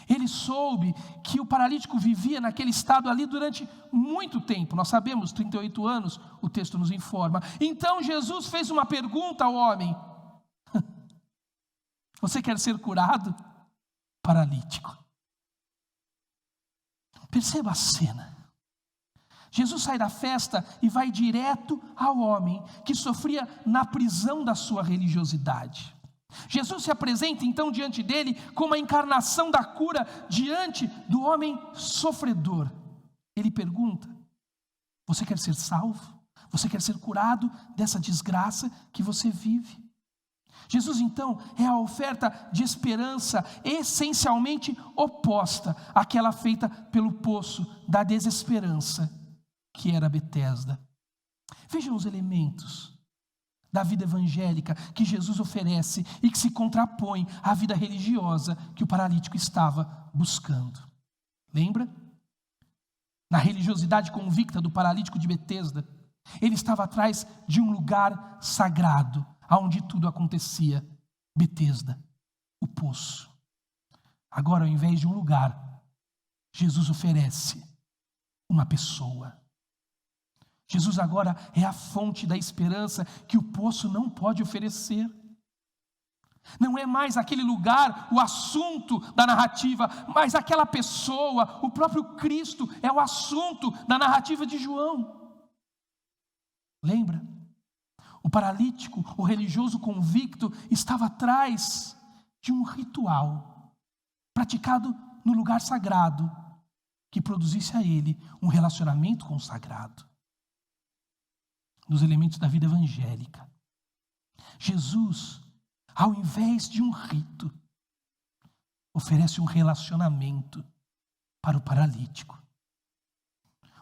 Ele soube que o paralítico vivia naquele estado ali durante muito tempo. Nós sabemos, 38 anos, o texto nos informa. Então Jesus fez uma pergunta ao homem: você quer ser curado? Paralítico. Perceba a cena. Jesus sai da festa e vai direto ao homem que sofria na prisão da sua religiosidade. Jesus se apresenta então diante dele como a encarnação da cura diante do homem sofredor. Ele pergunta: você quer ser salvo? Você quer ser curado dessa desgraça que você vive? Jesus então é a oferta de esperança essencialmente oposta àquela feita pelo poço da desesperança que era Betesda. Vejam os elementos da vida evangélica que Jesus oferece e que se contrapõe à vida religiosa que o paralítico estava buscando. Lembra? Na religiosidade convicta do paralítico de Betesda, ele estava atrás de um lugar sagrado, aonde tudo acontecia. Betesda, o poço. Agora, ao invés de um lugar, Jesus oferece uma pessoa. Jesus agora é a fonte da esperança que o poço não pode oferecer. Não é mais aquele lugar o assunto da narrativa, mas aquela pessoa, o próprio Cristo, é o assunto da narrativa de João. Lembra? O paralítico, o religioso convicto, estava atrás de um ritual praticado no lugar sagrado, que produzisse a ele um relacionamento com o sagrado. Nos elementos da vida evangélica, Jesus, ao invés de um rito, oferece um relacionamento para o paralítico.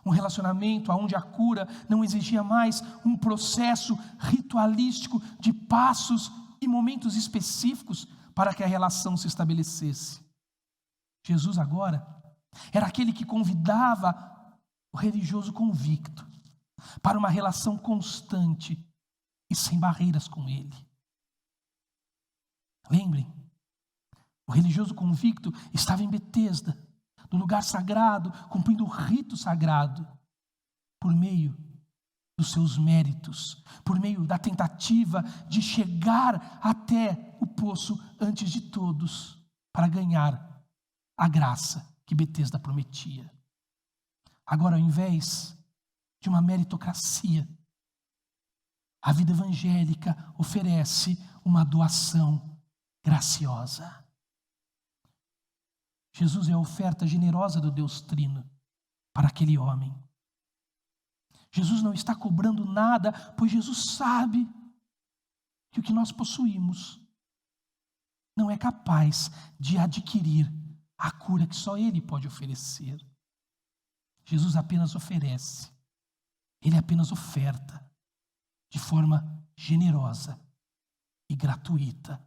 Um relacionamento onde a cura não exigia mais um processo ritualístico de passos e momentos específicos para que a relação se estabelecesse. Jesus agora era aquele que convidava o religioso convicto para uma relação constante e sem barreiras com ele. Lembrem, o religioso convicto estava em Betesda, no lugar sagrado, cumprindo o rito sagrado, por meio dos seus méritos, por meio da tentativa de chegar até o poço antes de todos, para ganhar a graça que Betesda prometia. Agora, ao invés de uma meritocracia, a vida evangélica oferece uma doação graciosa. Jesus é a oferta generosa do Deus Trino para aquele homem. Jesus não está cobrando nada, pois Jesus sabe que o que nós possuímos não é capaz de adquirir a cura que só Ele pode oferecer. Jesus apenas oferece, Ele apenas oferta de forma generosa e gratuita.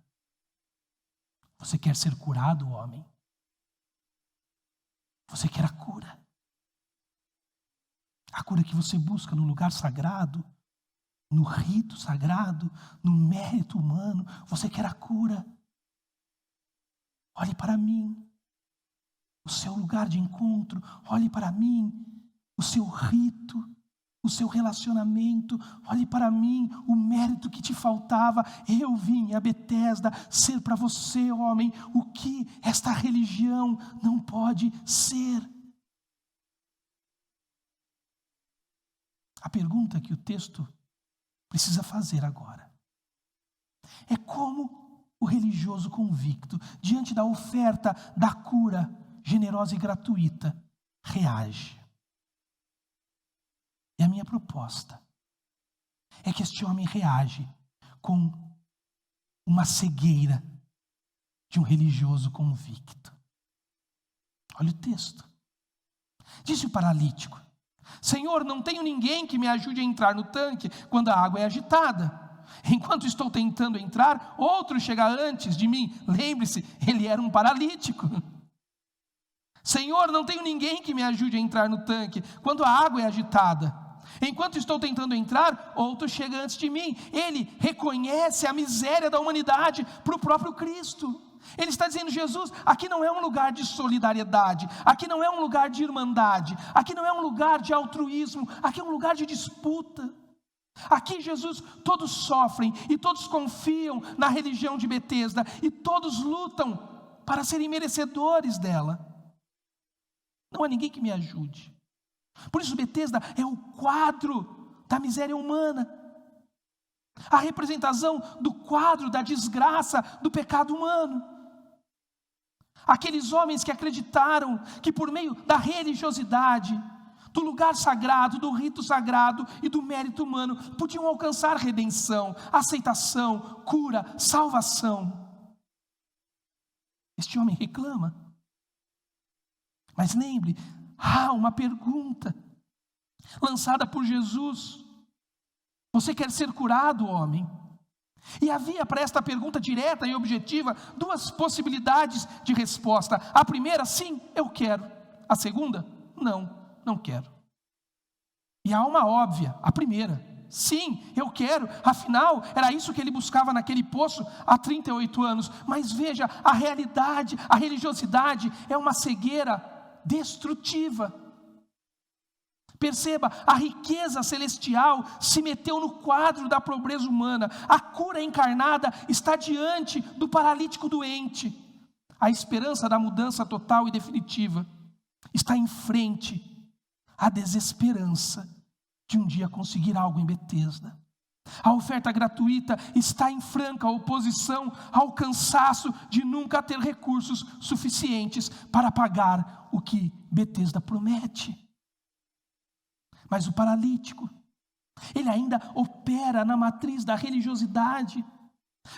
Você quer ser curado, homem? Você quer a cura? A cura que você busca no lugar sagrado, no rito sagrado, no mérito humano. Você quer a cura? Olhe para mim, o seu lugar de encontro. Olhe para mim, o seu rito, o seu relacionamento. Olhe para mim, o mérito que te faltava. Eu vim a Betesda ser para você, homem, o que esta religião não pode ser. A pergunta que o texto precisa fazer agora é como o religioso convicto, diante da oferta da cura generosa e gratuita, reage. E a minha proposta é que este homem reage com uma cegueira de um religioso convicto. Olha o texto. Disse o paralítico: Senhor, não tenho ninguém que me ajude a entrar no tanque quando a água é agitada. Enquanto estou tentando entrar, outro chega antes de mim. Lembre-se, ele era um paralítico. Senhor, não tenho ninguém que me ajude a entrar no tanque quando a água é agitada. Enquanto estou tentando entrar, outro chega antes de mim. Ele reconhece a miséria da humanidade para o próprio Cristo. Ele está dizendo: Jesus, aqui não é um lugar de solidariedade, aqui não é um lugar de irmandade, aqui não é um lugar de altruísmo, aqui é um lugar de disputa. Aqui, Jesus, todos sofrem e todos confiam na religião de Betesda e todos lutam para serem merecedores dela. Não há ninguém que me ajude. Por isso, Betesda é o quadro da miséria humana, a representação do quadro da desgraça do pecado humano. Aqueles homens que acreditaram que por meio da religiosidade, do lugar sagrado, do rito sagrado e do mérito humano, podiam alcançar redenção, aceitação, cura, salvação. Este homem reclama. Mas lembre, há uma pergunta lançada por Jesus: você quer ser curado, homem? E havia para esta pergunta direta e objetiva duas possibilidades de resposta. A primeira, sim, eu quero. A segunda, não quero. E há uma óbvia, a primeira, sim, eu quero. Afinal, era isso que ele buscava naquele poço há 38 anos. Mas veja, a realidade, a religiosidade é uma cegueira destrutiva. Perceba, a riqueza celestial se meteu no quadro da pobreza humana. A cura encarnada está diante do paralítico doente. A esperança da mudança total e definitiva está em frente à desesperança de um dia conseguir algo em Betesda. A oferta gratuita está em franca oposição ao cansaço de nunca ter recursos suficientes para pagar o que Betesda promete. Mas o paralítico, ele ainda opera na matriz da religiosidade.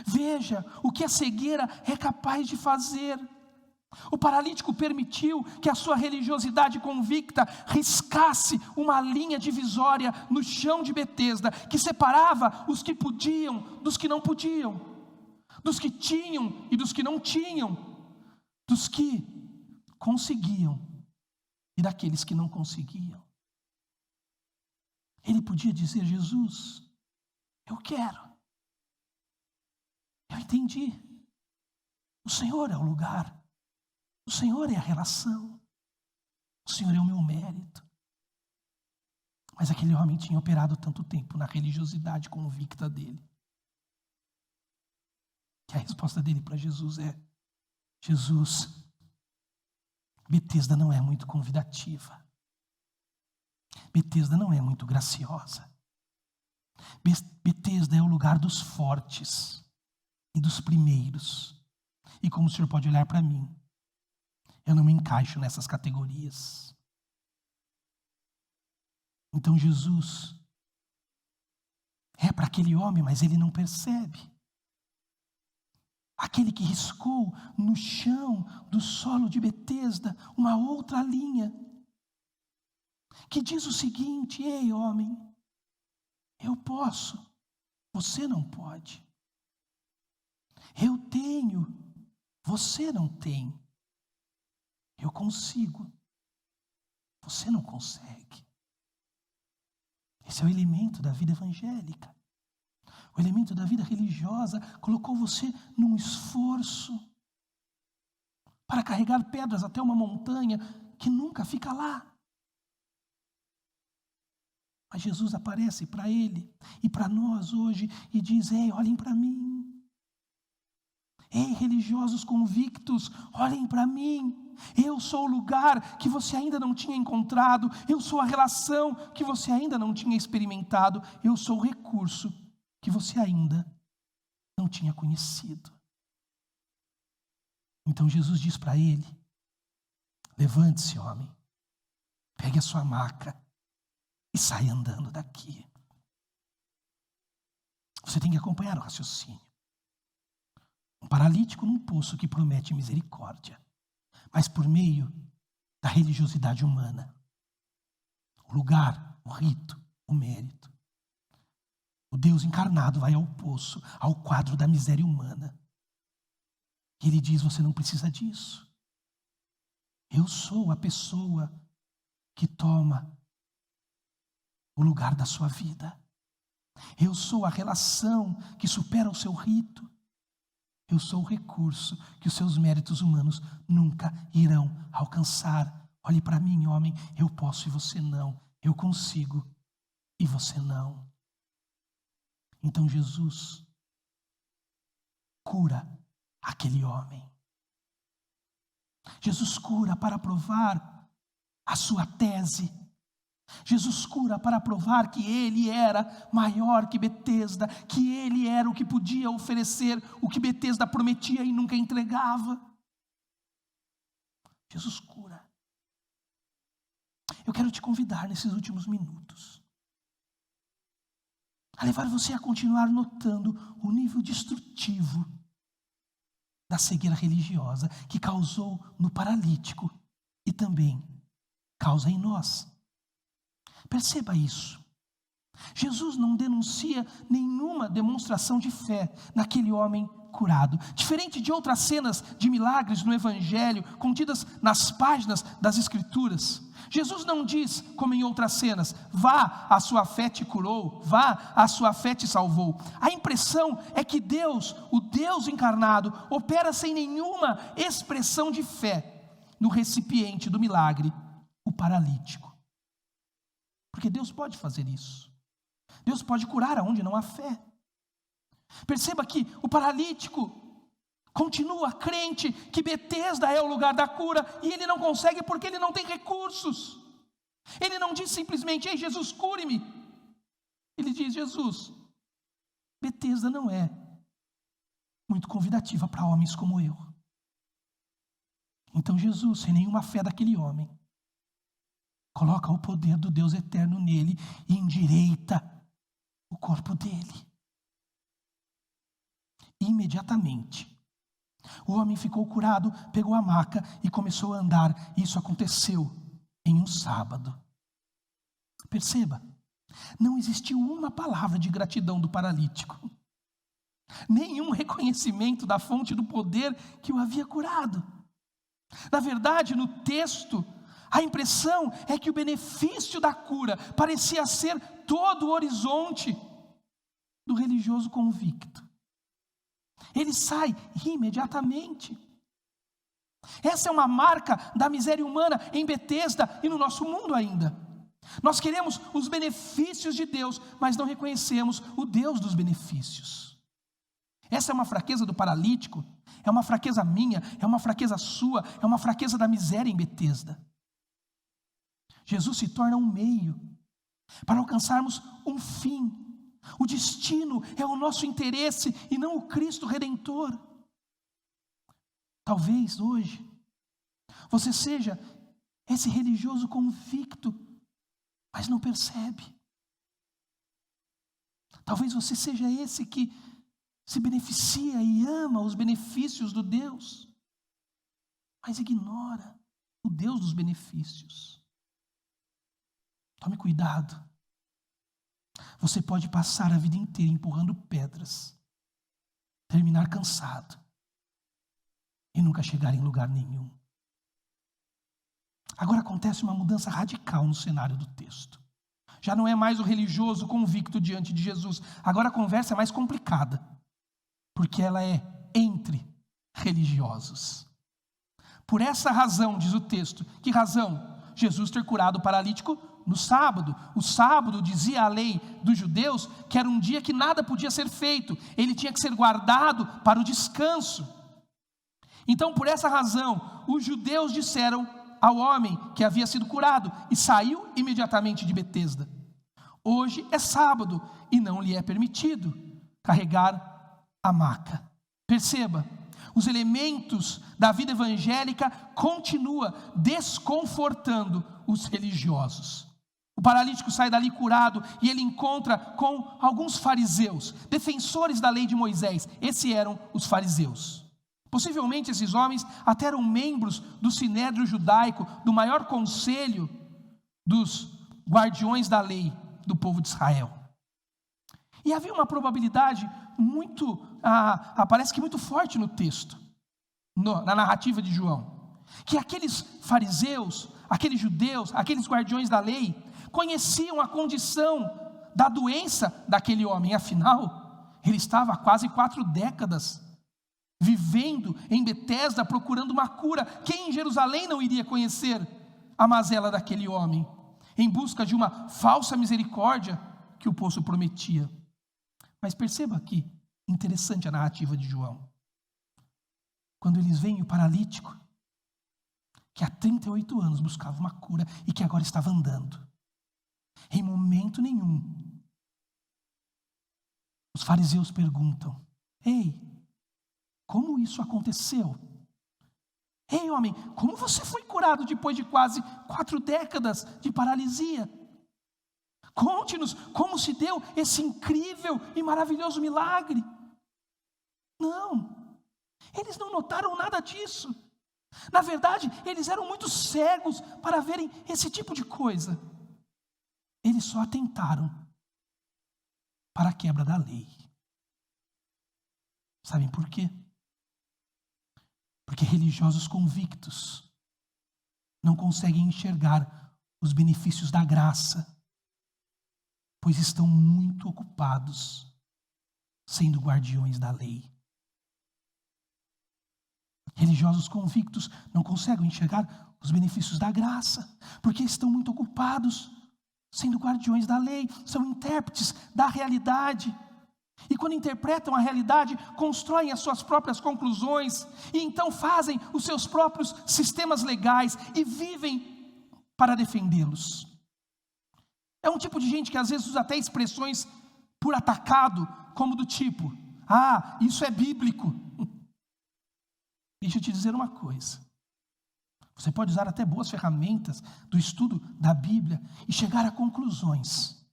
Veja o que a cegueira é capaz de fazer. O paralítico permitiu que a sua religiosidade convicta riscasse uma linha divisória no chão de Betesda, que separava os que podiam dos que não podiam, dos que tinham e dos que não tinham, dos que conseguiam e daqueles que não conseguiam. Ele podia dizer: Jesus, eu quero. Eu entendi. O Senhor é o lugar. O Senhor é a relação. O Senhor é o meu mérito. Mas aquele homem tinha operado tanto tempo na religiosidade convicta dele, que a resposta dele para Jesus é: Jesus, Betesda não é muito convidativa. Betesda não é muito graciosa. Betesda é o lugar dos fortes e dos primeiros. E como o Senhor pode olhar para mim, eu não me encaixo nessas categorias. Então Jesus é para aquele homem, mas ele não percebe. Aquele que riscou no chão do solo de Betesda uma outra linha, que diz o seguinte: ei, homem, eu posso, você não pode. Eu tenho, você não tem. Eu consigo, você não consegue. Esse é o elemento da vida evangélica. O elemento da vida religiosa colocou você num esforço para carregar pedras até uma montanha que nunca fica lá. Mas Jesus aparece para ele e para nós hoje e diz: ei, olhem para mim. Ei, religiosos convictos, olhem para mim. Eu sou o lugar que você ainda não tinha encontrado. Eu sou a relação que você ainda não tinha experimentado. Eu sou o recurso que você ainda não tinha conhecido. Então Jesus diz para ele: levante-se, homem, pegue a sua maca e sai andando daqui. Você tem que acompanhar o raciocínio. Um paralítico num poço que promete misericórdia, mas por meio da religiosidade humana. O lugar, o rito, o mérito. O Deus encarnado vai ao poço, ao quadro da miséria humana. E ele diz: você não precisa disso. Eu sou a pessoa que toma o lugar da sua vida. Eu sou a relação que supera o seu rito. Eu sou o recurso que os seus méritos humanos nunca irão alcançar. Olhe para mim, homem, eu posso e você não. Eu consigo e você não. Então Jesus cura aquele homem. Jesus cura para provar a sua tese. Jesus cura para provar que ele era maior que Betesda, que ele era o que podia oferecer o que Betesda prometia e nunca entregava. Jesus cura. Eu quero te convidar nesses últimos minutos a levar você a continuar notando o nível destrutivo da cegueira religiosa que causou no paralítico e também causa em nós. Perceba isso. Jesus não denuncia nenhuma demonstração de fé naquele homem curado. Diferente de outras cenas de milagres no Evangelho, contidas nas páginas das Escrituras, Jesus não diz, como em outras cenas: vá, a sua fé te curou, vá, a sua fé te salvou. A impressão é que Deus, o Deus encarnado, opera sem nenhuma expressão de fé no recipiente do milagre, o paralítico. Porque Deus pode fazer isso. Deus pode curar aonde não há fé. Perceba que o paralítico continua crente que Betesda é o lugar da cura, e ele não consegue porque ele não tem recursos. Ele não diz simplesmente: ei, Jesus, cure-me. Ele diz: Jesus, Betesda não é muito convidativa para homens como eu. Então Jesus, sem nenhuma fé daquele homem, coloca o poder do Deus eterno nele e endireita o corpo dele. Imediatamente, o homem ficou curado, pegou a maca e começou a andar. Isso aconteceu em um sábado. Perceba, não existiu uma palavra de gratidão do paralítico, nenhum reconhecimento da fonte do poder que o havia curado. Na verdade, no texto, a impressão é que o benefício da cura parecia ser todo o horizonte do religioso convicto. Ele sai imediatamente. Essa é uma marca da miséria humana em Betesda e no nosso mundo ainda. Nós queremos os benefícios de Deus, mas não reconhecemos o Deus dos benefícios. Essa é uma fraqueza do paralítico, é uma fraqueza minha, é uma fraqueza sua, é uma fraqueza da miséria em Betesda. Jesus se torna um meio para alcançarmos um fim. O destino é o nosso interesse e não o Cristo Redentor. Talvez hoje você seja esse religioso convicto, mas não percebe. Talvez você seja esse que se beneficia e ama os benefícios do Deus, mas ignora o Deus dos benefícios. Tome cuidado. Você pode passar a vida inteira empurrando pedras, terminar cansado e nunca chegar em lugar nenhum. Agora acontece uma mudança radical no cenário do texto. Já não é mais o religioso convicto diante de Jesus. Agora a conversa é mais complicada, porque ela é entre religiosos. Por essa razão, diz o texto, que razão? Jesus ter curado o paralítico no sábado. O sábado, dizia a lei dos judeus, que era um dia que nada podia ser feito. Ele tinha que ser guardado para o descanso. Então, por essa razão, os judeus disseram ao homem que havia sido curado e saiu imediatamente de Betesda: hoje é sábado e não lhe é permitido carregar a maca. Perceba, os elementos da vida evangélica continuam desconfortando os religiosos. O paralítico sai dali curado e ele encontra com alguns fariseus, defensores da lei de Moisés. Esses eram os fariseus. Possivelmente esses homens até eram membros do sinédrio judaico, do maior conselho dos guardiões da lei do povo de Israel. E havia uma probabilidade parece que muito forte no texto, na narrativa de João, que aqueles fariseus, aqueles judeus, aqueles guardiões da lei, conheciam a condição da doença daquele homem. Afinal, ele estava há quase 4 décadas vivendo em Betesda, procurando uma cura. Quem em Jerusalém não iria conhecer a mazela daquele homem, em busca de uma falsa misericórdia que o poço prometia? Mas perceba aqui, interessante a narrativa de João. Quando eles veem o paralítico, que há 38 anos buscava uma cura e que agora estava andando, em momento nenhum, os fariseus perguntam: ei, como isso aconteceu? Ei, homem, como você foi curado depois de quase 4 décadas de paralisia? Conte-nos como se deu esse incrível e maravilhoso milagre. Não, eles não notaram nada disso. Na verdade, eles eram muito cegos para verem esse tipo de coisa. Eles só atentaram para a quebra da lei. Sabem por quê? Porque religiosos convictos não conseguem enxergar os benefícios da graça, pois estão muito ocupados sendo guardiões da lei. Religiosos convictos não conseguem enxergar os benefícios da graça, porque estão muito ocupados sendo guardiões da lei, são intérpretes da realidade. E quando interpretam a realidade, constroem as suas próprias conclusões, e então fazem os seus próprios sistemas legais e vivem para defendê-los. É um tipo de gente que às vezes usa até expressões por atacado, como do tipo: isso é bíblico. Deixa eu te dizer uma coisa. Você pode usar até boas ferramentas do estudo da Bíblia e chegar a conclusões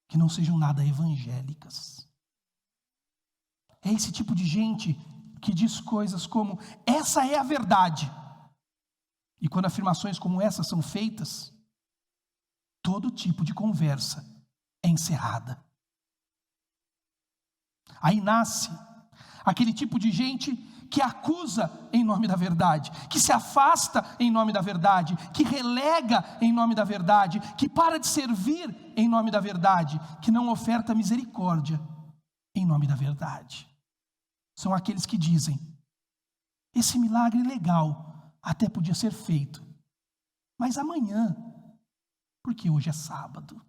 que não sejam nada evangélicas. É esse tipo de gente que diz coisas como: essa é a verdade. E quando afirmações como essas são feitas, todo tipo de conversa é encerrada. Aí nasce aquele tipo de gente que acusa em nome da verdade, que se afasta em nome da verdade, que relega em nome da verdade, que para de servir em nome da verdade, que não oferta misericórdia em nome da verdade. São aqueles que dizem: esse milagre legal até podia ser feito, mas amanhã, porque hoje é sábado.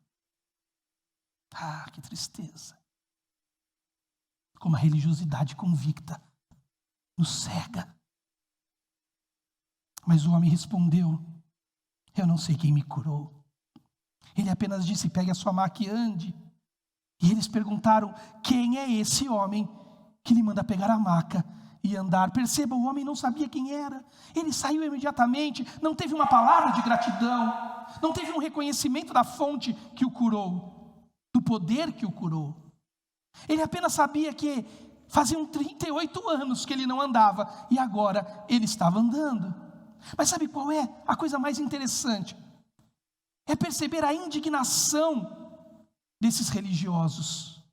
Que tristeza. Como a religiosidade convicta nos cega. Mas o homem respondeu: eu não sei quem me curou. Ele apenas disse: pegue a sua maca e ande. E eles perguntaram: quem é esse homem que lhe manda pegar a maca e andar? Perceba, o homem não sabia quem era. Ele saiu imediatamente, não teve uma palavra de gratidão, não teve um reconhecimento da fonte que o curou, do poder que o curou. Ele apenas sabia que faziam 38 anos que ele não andava e agora ele estava andando. Mas sabe qual é a coisa mais interessante? É perceber a indignação desses religiosos.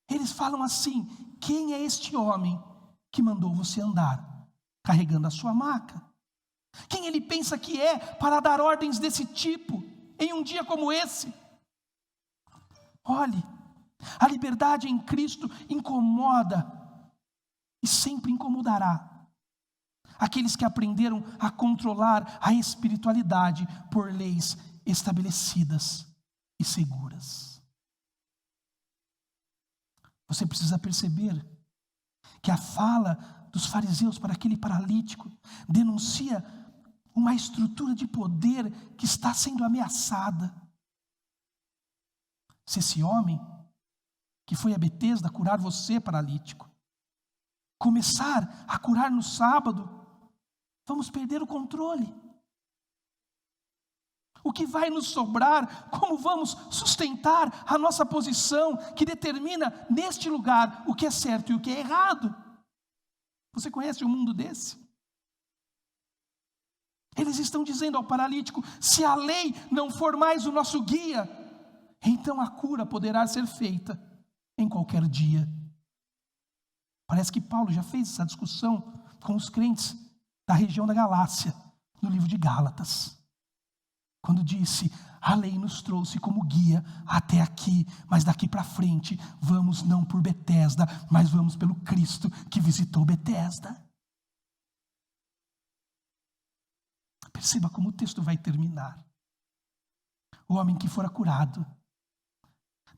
Eles falam assim: quem é este homem que mandou você andar carregando a sua maca? Quem ele pensa que é para dar ordens desse tipo em um dia como esse? Olhe, a liberdade em Cristo incomoda e sempre incomodará aqueles que aprenderam a controlar a espiritualidade por leis estabelecidas e seguras. Você precisa perceber que a fala dos fariseus para aquele paralítico denuncia uma estrutura de poder que está sendo ameaçada. Se esse homem que foi a Betesda curar você, paralítico, começar a curar no sábado, vamos perder o controle. O que vai nos sobrar? Como vamos sustentar a nossa posição que determina neste lugar o que é certo e o que é errado? Você conhece um mundo desse? Eles estão dizendo ao paralítico: se a lei não for mais o nosso guia, então a cura poderá ser feita em qualquer dia. Parece que Paulo já fez essa discussão com os crentes da região da Galácia, no livro de Gálatas, quando disse: a lei nos trouxe como guia até aqui, mas daqui para frente vamos não por Betesda, mas vamos pelo Cristo que visitou Betesda. Perceba como o texto vai terminar. O homem que fora curado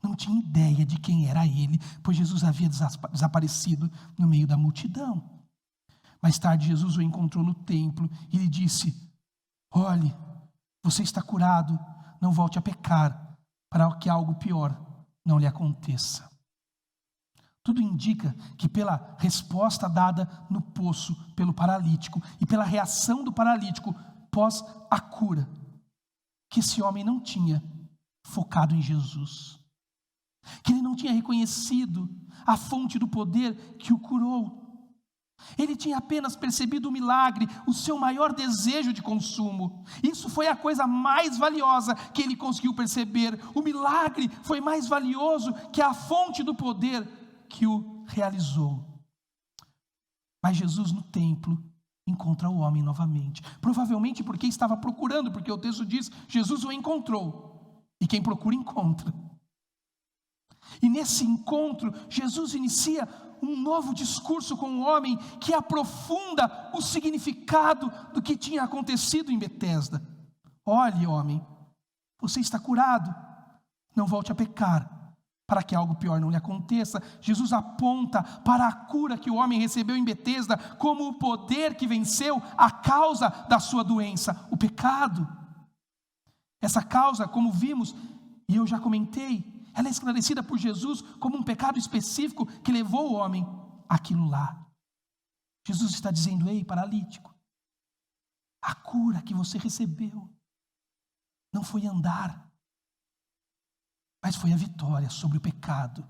não tinha ideia de quem era ele, pois Jesus havia desaparecido no meio da multidão. Mais tarde, Jesus o encontrou no templo e lhe disse: olhe, você está curado, não volte a pecar, para que algo pior não lhe aconteça. Tudo indica que pela resposta dada no poço pelo paralítico e pela reação do paralítico pós a cura, que esse homem não tinha focado em Jesus, que ele não tinha reconhecido a fonte do poder que o curou. Ele tinha apenas percebido o milagre, o seu maior desejo de consumo. Isso foi a coisa mais valiosa que ele conseguiu perceber. O milagre foi mais valioso que a fonte do poder que o realizou. Mas Jesus no templo encontra o homem novamente, provavelmente porque estava procurando, porque o texto diz: Jesus o encontrou, e quem procura encontra. E nesse encontro, Jesus inicia um novo discurso com o homem que aprofunda o significado do que tinha acontecido em Betesda. Olhe, homem, Você está curado. Não volte a pecar, para que algo pior não lhe aconteça. Jesus aponta para a cura que o homem recebeu em Betesda como o poder que venceu a causa da sua doença, o pecado. Essa causa, como vimos, e eu já comentei, ela é esclarecida por Jesus como um pecado específico que levou o homem àquilo lá. Jesus está dizendo: ei, paralítico, a cura que você recebeu não foi andar, mas foi a vitória sobre o pecado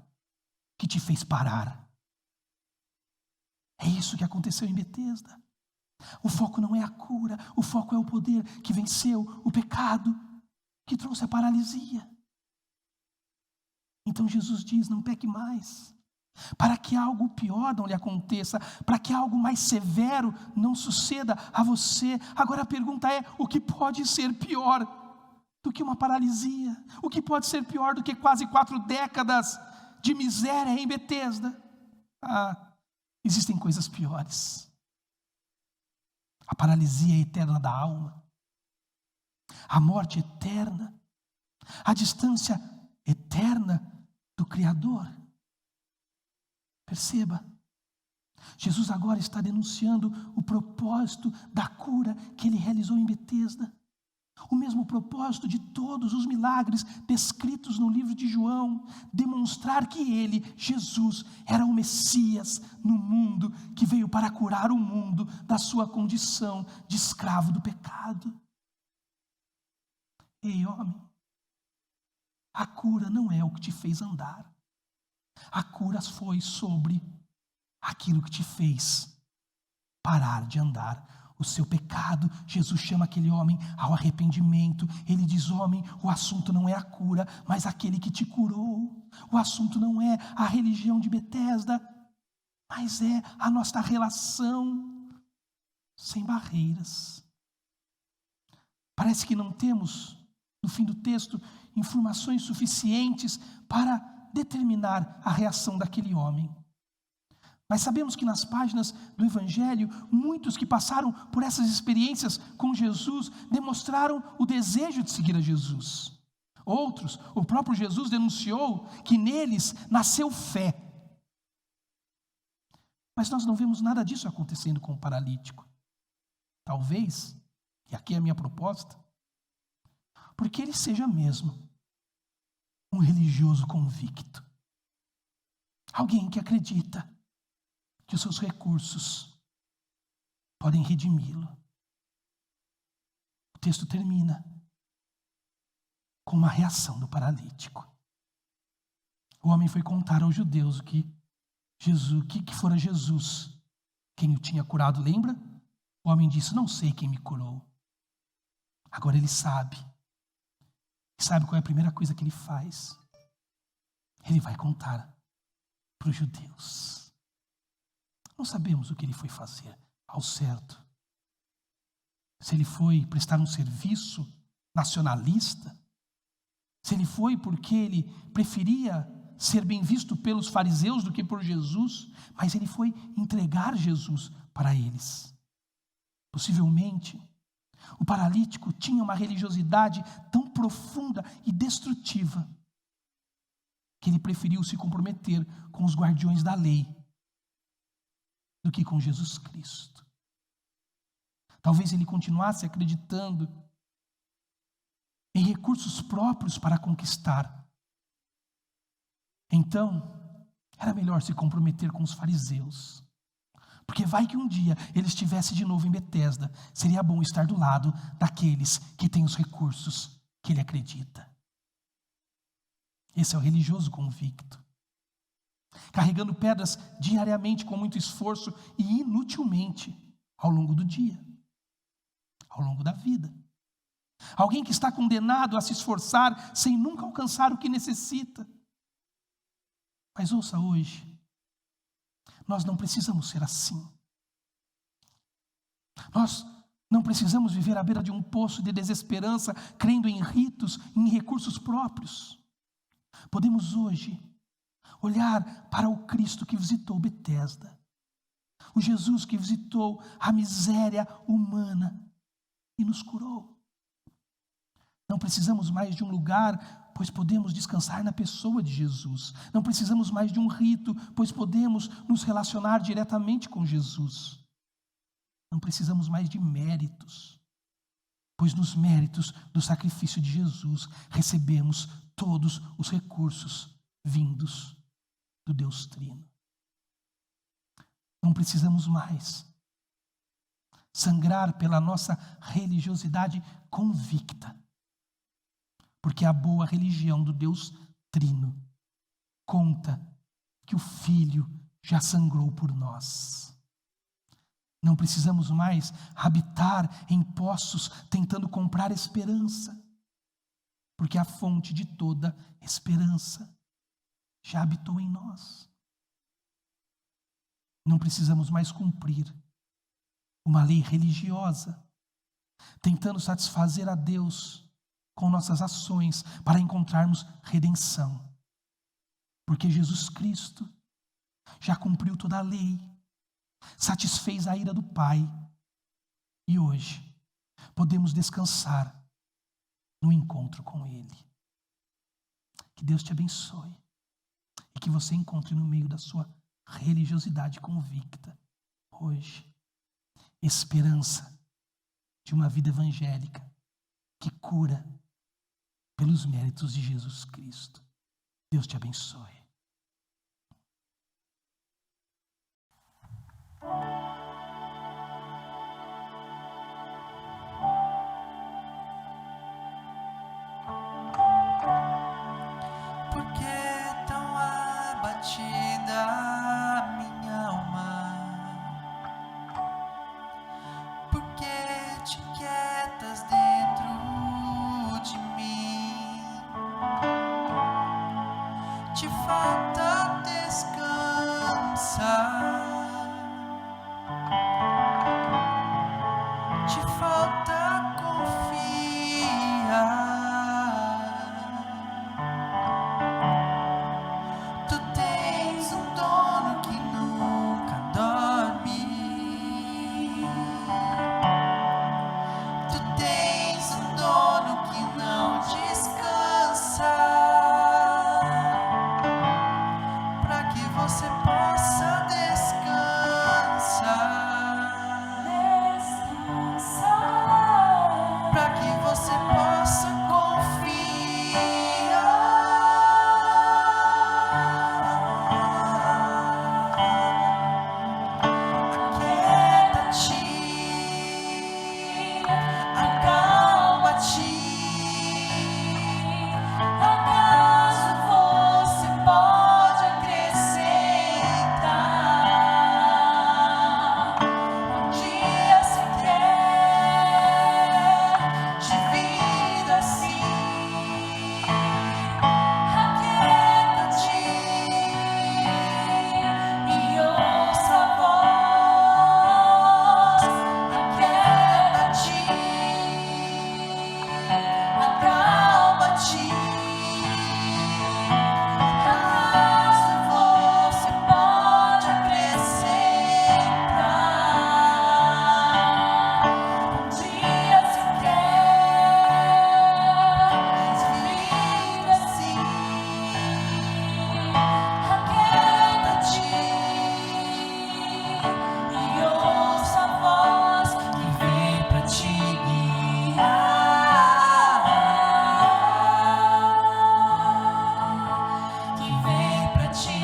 que te fez parar. É isso que aconteceu em Betesda. O foco não é a cura, o foco é o poder que venceu o pecado, que trouxe a paralisia. Então Jesus diz: não peque mais, para que algo pior não lhe aconteça, para que algo mais severo não suceda a você. Agora a pergunta é: o que pode ser pior do que uma paralisia? O que pode ser pior do que quase 4 décadas de miséria em Betesda? Existem coisas piores. A paralisia eterna da alma, a morte eterna, a distância eterna do Criador. Perceba, Jesus agora está denunciando o propósito da cura que ele realizou em Betesda. O mesmo propósito de todos os milagres descritos no livro de João, demonstrar que ele, Jesus, era o Messias no mundo, que veio para curar o mundo da sua condição de escravo do pecado. Ei, homem, a cura não é o que te fez andar. A cura foi sobre aquilo que te fez parar de andar. O seu pecado. Jesus chama aquele homem ao arrependimento. Ele diz: homem, o assunto não é a cura, mas aquele que te curou. O assunto não é a religião de Betesda, mas é a nossa relação sem barreiras. Parece que não temos, no fim do texto, informações suficientes para determinar a reação daquele homem. Mas sabemos que nas páginas do Evangelho, muitos que passaram por essas experiências com Jesus demonstraram o desejo de seguir a Jesus. Outros, o próprio Jesus denunciou que neles nasceu fé. Mas nós não vemos nada disso acontecendo com o paralítico. Talvez, e aqui é a minha proposta, porque ele seja mesmo um religioso convicto. Alguém que acredita que os seus recursos podem redimi-lo. O texto termina com uma reação do paralítico. O homem foi contar aos judeus que fora Jesus quem o tinha curado. Lembra? O homem disse: não sei quem me curou. Agora ele sabe. E sabe qual é a primeira coisa que ele faz? Ele vai contar para os judeus. Não sabemos o que ele foi fazer ao certo. Se ele foi prestar um serviço nacionalista, se ele foi porque ele preferia ser bem visto pelos fariseus do que por Jesus, mas ele foi entregar Jesus para eles. Possivelmente, o paralítico tinha uma religiosidade tão profunda e destrutiva que ele preferiu se comprometer com os guardiões da lei do que com Jesus Cristo. Talvez ele continuasse acreditando em recursos próprios para conquistar. Então, era melhor se comprometer com os fariseus. Porque vai que um dia ele estivesse de novo em Betesda, seria bom estar do lado daqueles que têm os recursos que ele acredita. Esse é o religioso convicto. Carregando pedras diariamente com muito esforço e inutilmente ao longo do dia, ao longo da vida. Alguém que está condenado a se esforçar sem nunca alcançar o que necessita. Mas ouça hoje, nós não precisamos ser assim. Nós não precisamos viver à beira de um poço de desesperança, crendo em ritos, em recursos próprios. Podemos hoje olhar para o Cristo que visitou Betesda, o Jesus que visitou a miséria humana e nos curou. Não precisamos mais de um lugar, pois podemos descansar na pessoa de Jesus. Não precisamos mais de um rito, pois podemos nos relacionar diretamente com Jesus. Não precisamos mais de méritos, pois nos méritos do sacrifício de Jesus recebemos todos os recursos vindos do Deus Trino. Não precisamos mais sangrar pela nossa religiosidade convicta, porque a boa religião do Deus Trino conta que o Filho já sangrou por nós. Não precisamos mais habitar em poços tentando comprar esperança, porque a fonte de toda esperança já habitou em nós. Não precisamos mais cumprir uma lei religiosa, tentando satisfazer a Deus com nossas ações para encontrarmos redenção, porque Jesus Cristo já cumpriu toda a lei, satisfez a ira do Pai, e hoje podemos descansar no encontro com Ele. Que Deus te abençoe e que você encontre no meio da sua religiosidade convicta hoje esperança de uma vida evangélica que cura pelos méritos de Jesus Cristo. Deus te abençoe. Por que tão abatida a minha alma? Por que te quietas dentro de mim? Te falta descansar, te falta confiar. Tu tens um dono que nunca dorme. Tu tens um dono que não descansa, para que você possa descansar, para que você possa Aquieta-te, acalma-te. Acaso você pode acrescentar? Um dia se quer de vida assim. Aquieta-te e ouça a voz. Aquieta-te, acalma-te. Acaso você pode acrescentar? Um dia se quer vir assim. Aquieta-te e ouça a voz que vem pra te guiar, que vem pra te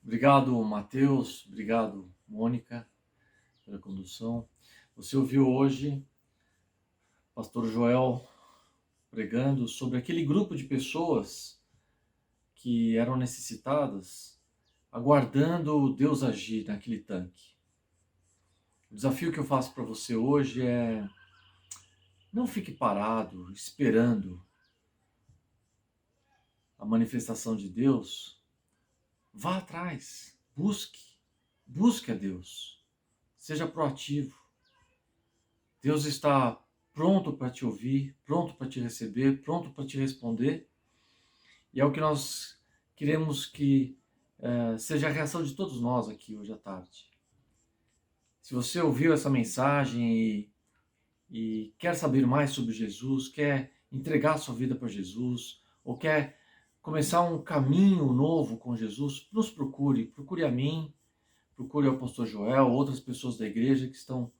Obrigado, Mateus. Obrigado, Mônica, pela condução. Você ouviu hoje Pastor Joel pregando sobre aquele grupo de pessoas que eram necessitadas, aguardando Deus agir naquele tanque. O desafio que eu faço para você hoje é: não fique parado esperando a manifestação de Deus. Vá atrás, busque a Deus, seja proativo. Deus está pronto para te ouvir, pronto para te receber, pronto para te responder. E é o que nós queremos que seja a reação de todos nós aqui hoje à tarde. Se você ouviu essa mensagem e quer saber mais sobre Jesus, quer entregar sua vida para Jesus, ou quer começar um caminho novo com Jesus, nos procure a mim, procure ao pastor Joel, outras pessoas da igreja que estão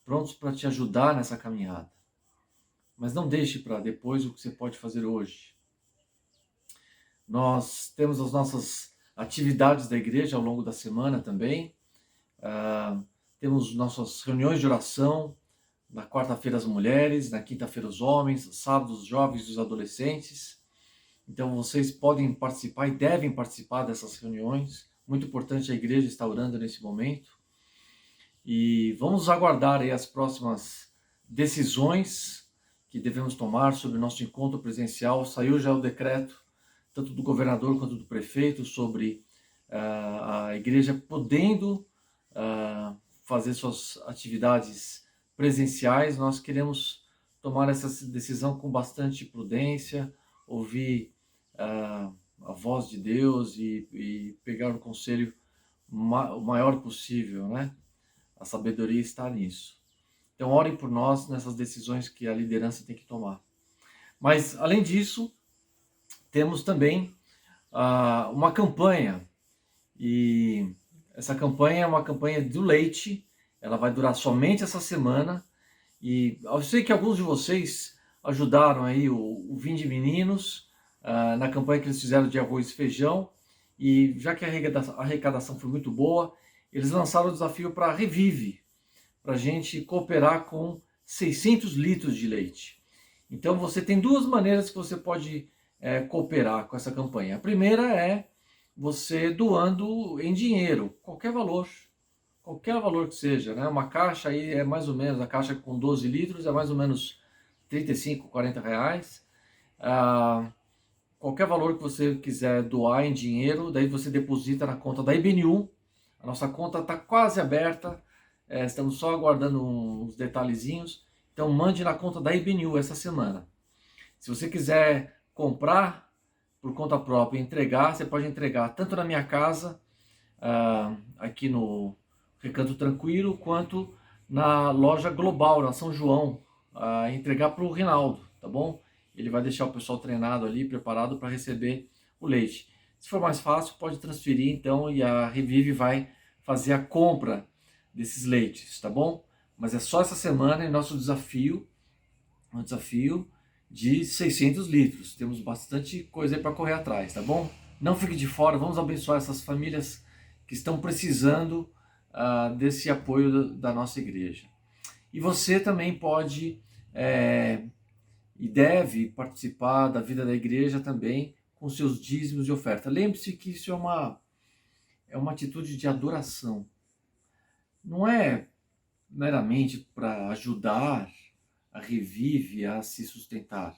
prontos para te ajudar nessa caminhada. Mas não deixe para depois o que você pode fazer hoje. Nós temos as nossas atividades da igreja ao longo da semana também. Temos nossas reuniões de oração, na quarta-feira as mulheres, na quinta-feira os homens, sábado os jovens e os adolescentes. Então vocês podem participar e devem participar dessas reuniões. Muito importante, a igreja está orando nesse momento. E vamos aguardar aí as próximas decisões que devemos tomar sobre o nosso encontro presencial. Saiu já o decreto, tanto do governador quanto do prefeito, sobre a igreja podendo fazer suas atividades presenciais. Nós queremos tomar essa decisão com bastante prudência, ouvir a voz de Deus e pegar um conselho o maior possível, né? A sabedoria está nisso. Então, orem por nós nessas decisões que a liderança tem que tomar. Mas, além disso, temos também uma campanha. E essa campanha é uma campanha do leite. Ela vai durar somente essa semana. E eu sei que alguns de vocês ajudaram aí o Vinde Meninos na campanha que eles fizeram de arroz e feijão. E já que a arrecadação foi muito boa, eles lançaram o desafio para a Revive, para a gente cooperar com 600 litros de leite. Então você tem duas maneiras que você pode cooperar com essa campanha. A primeira é você doando em dinheiro, qualquer valor que seja, né? Uma caixa aí é mais ou menos, a caixa com 12 litros é mais ou menos 35, 40 reais. Qualquer valor que você quiser doar em dinheiro, daí você deposita na conta da IBNU. A nossa conta está quase aberta, estamos só aguardando uns detalhezinhos. Então mande na conta da IBNU essa semana. Se você quiser comprar por conta própria e entregar, você pode entregar tanto na minha casa, aqui no Recanto Tranquilo, quanto na loja Global, na São João, entregar para o Rinaldo, tá bom? Ele vai deixar o pessoal treinado ali, preparado para receber o leite. Se for mais fácil, pode transferir então e a Revive vai fazer a compra desses leites, tá bom? Mas é só essa semana e nosso desafio, um desafio de 600 litros. Temos bastante coisa aí para correr atrás, tá bom? Não fique de fora, vamos abençoar essas famílias que estão precisando desse apoio da nossa igreja. E você também pode e deve participar da vida da igreja também com seus dízimos e oferta. Lembre-se que isso é uma atitude de adoração. Não é meramente para ajudar a Revive a se sustentar.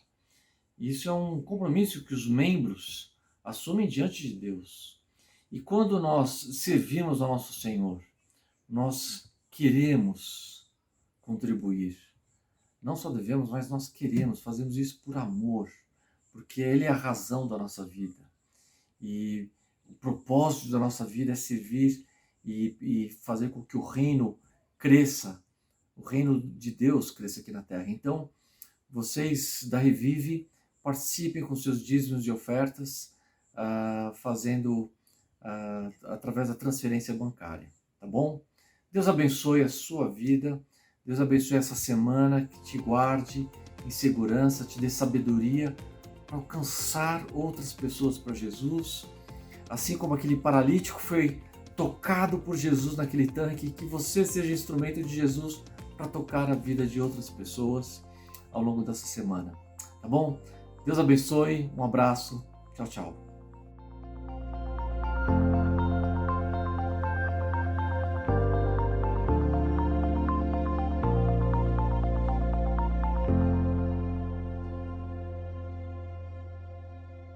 Isso é um compromisso que os membros assumem diante de Deus. E quando nós servimos ao nosso Senhor, nós queremos contribuir. Não só devemos, mas nós queremos, fazemos isso por amor, porque Ele é a razão da nossa vida. E o propósito da nossa vida é servir e fazer com que o reino cresça, o reino de Deus cresça aqui na terra. Então, vocês da Revive, participem com seus dízimos e ofertas, fazendo através da transferência bancária, tá bom? Deus abençoe a sua vida, Deus abençoe essa semana, que te guarde em segurança, te dê sabedoria para alcançar outras pessoas para Jesus, assim como aquele paralítico foi tocado por Jesus naquele tanque, que você seja instrumento de Jesus para tocar a vida de outras pessoas ao longo dessa semana, tá bom? Deus abençoe, um abraço, tchau, tchau.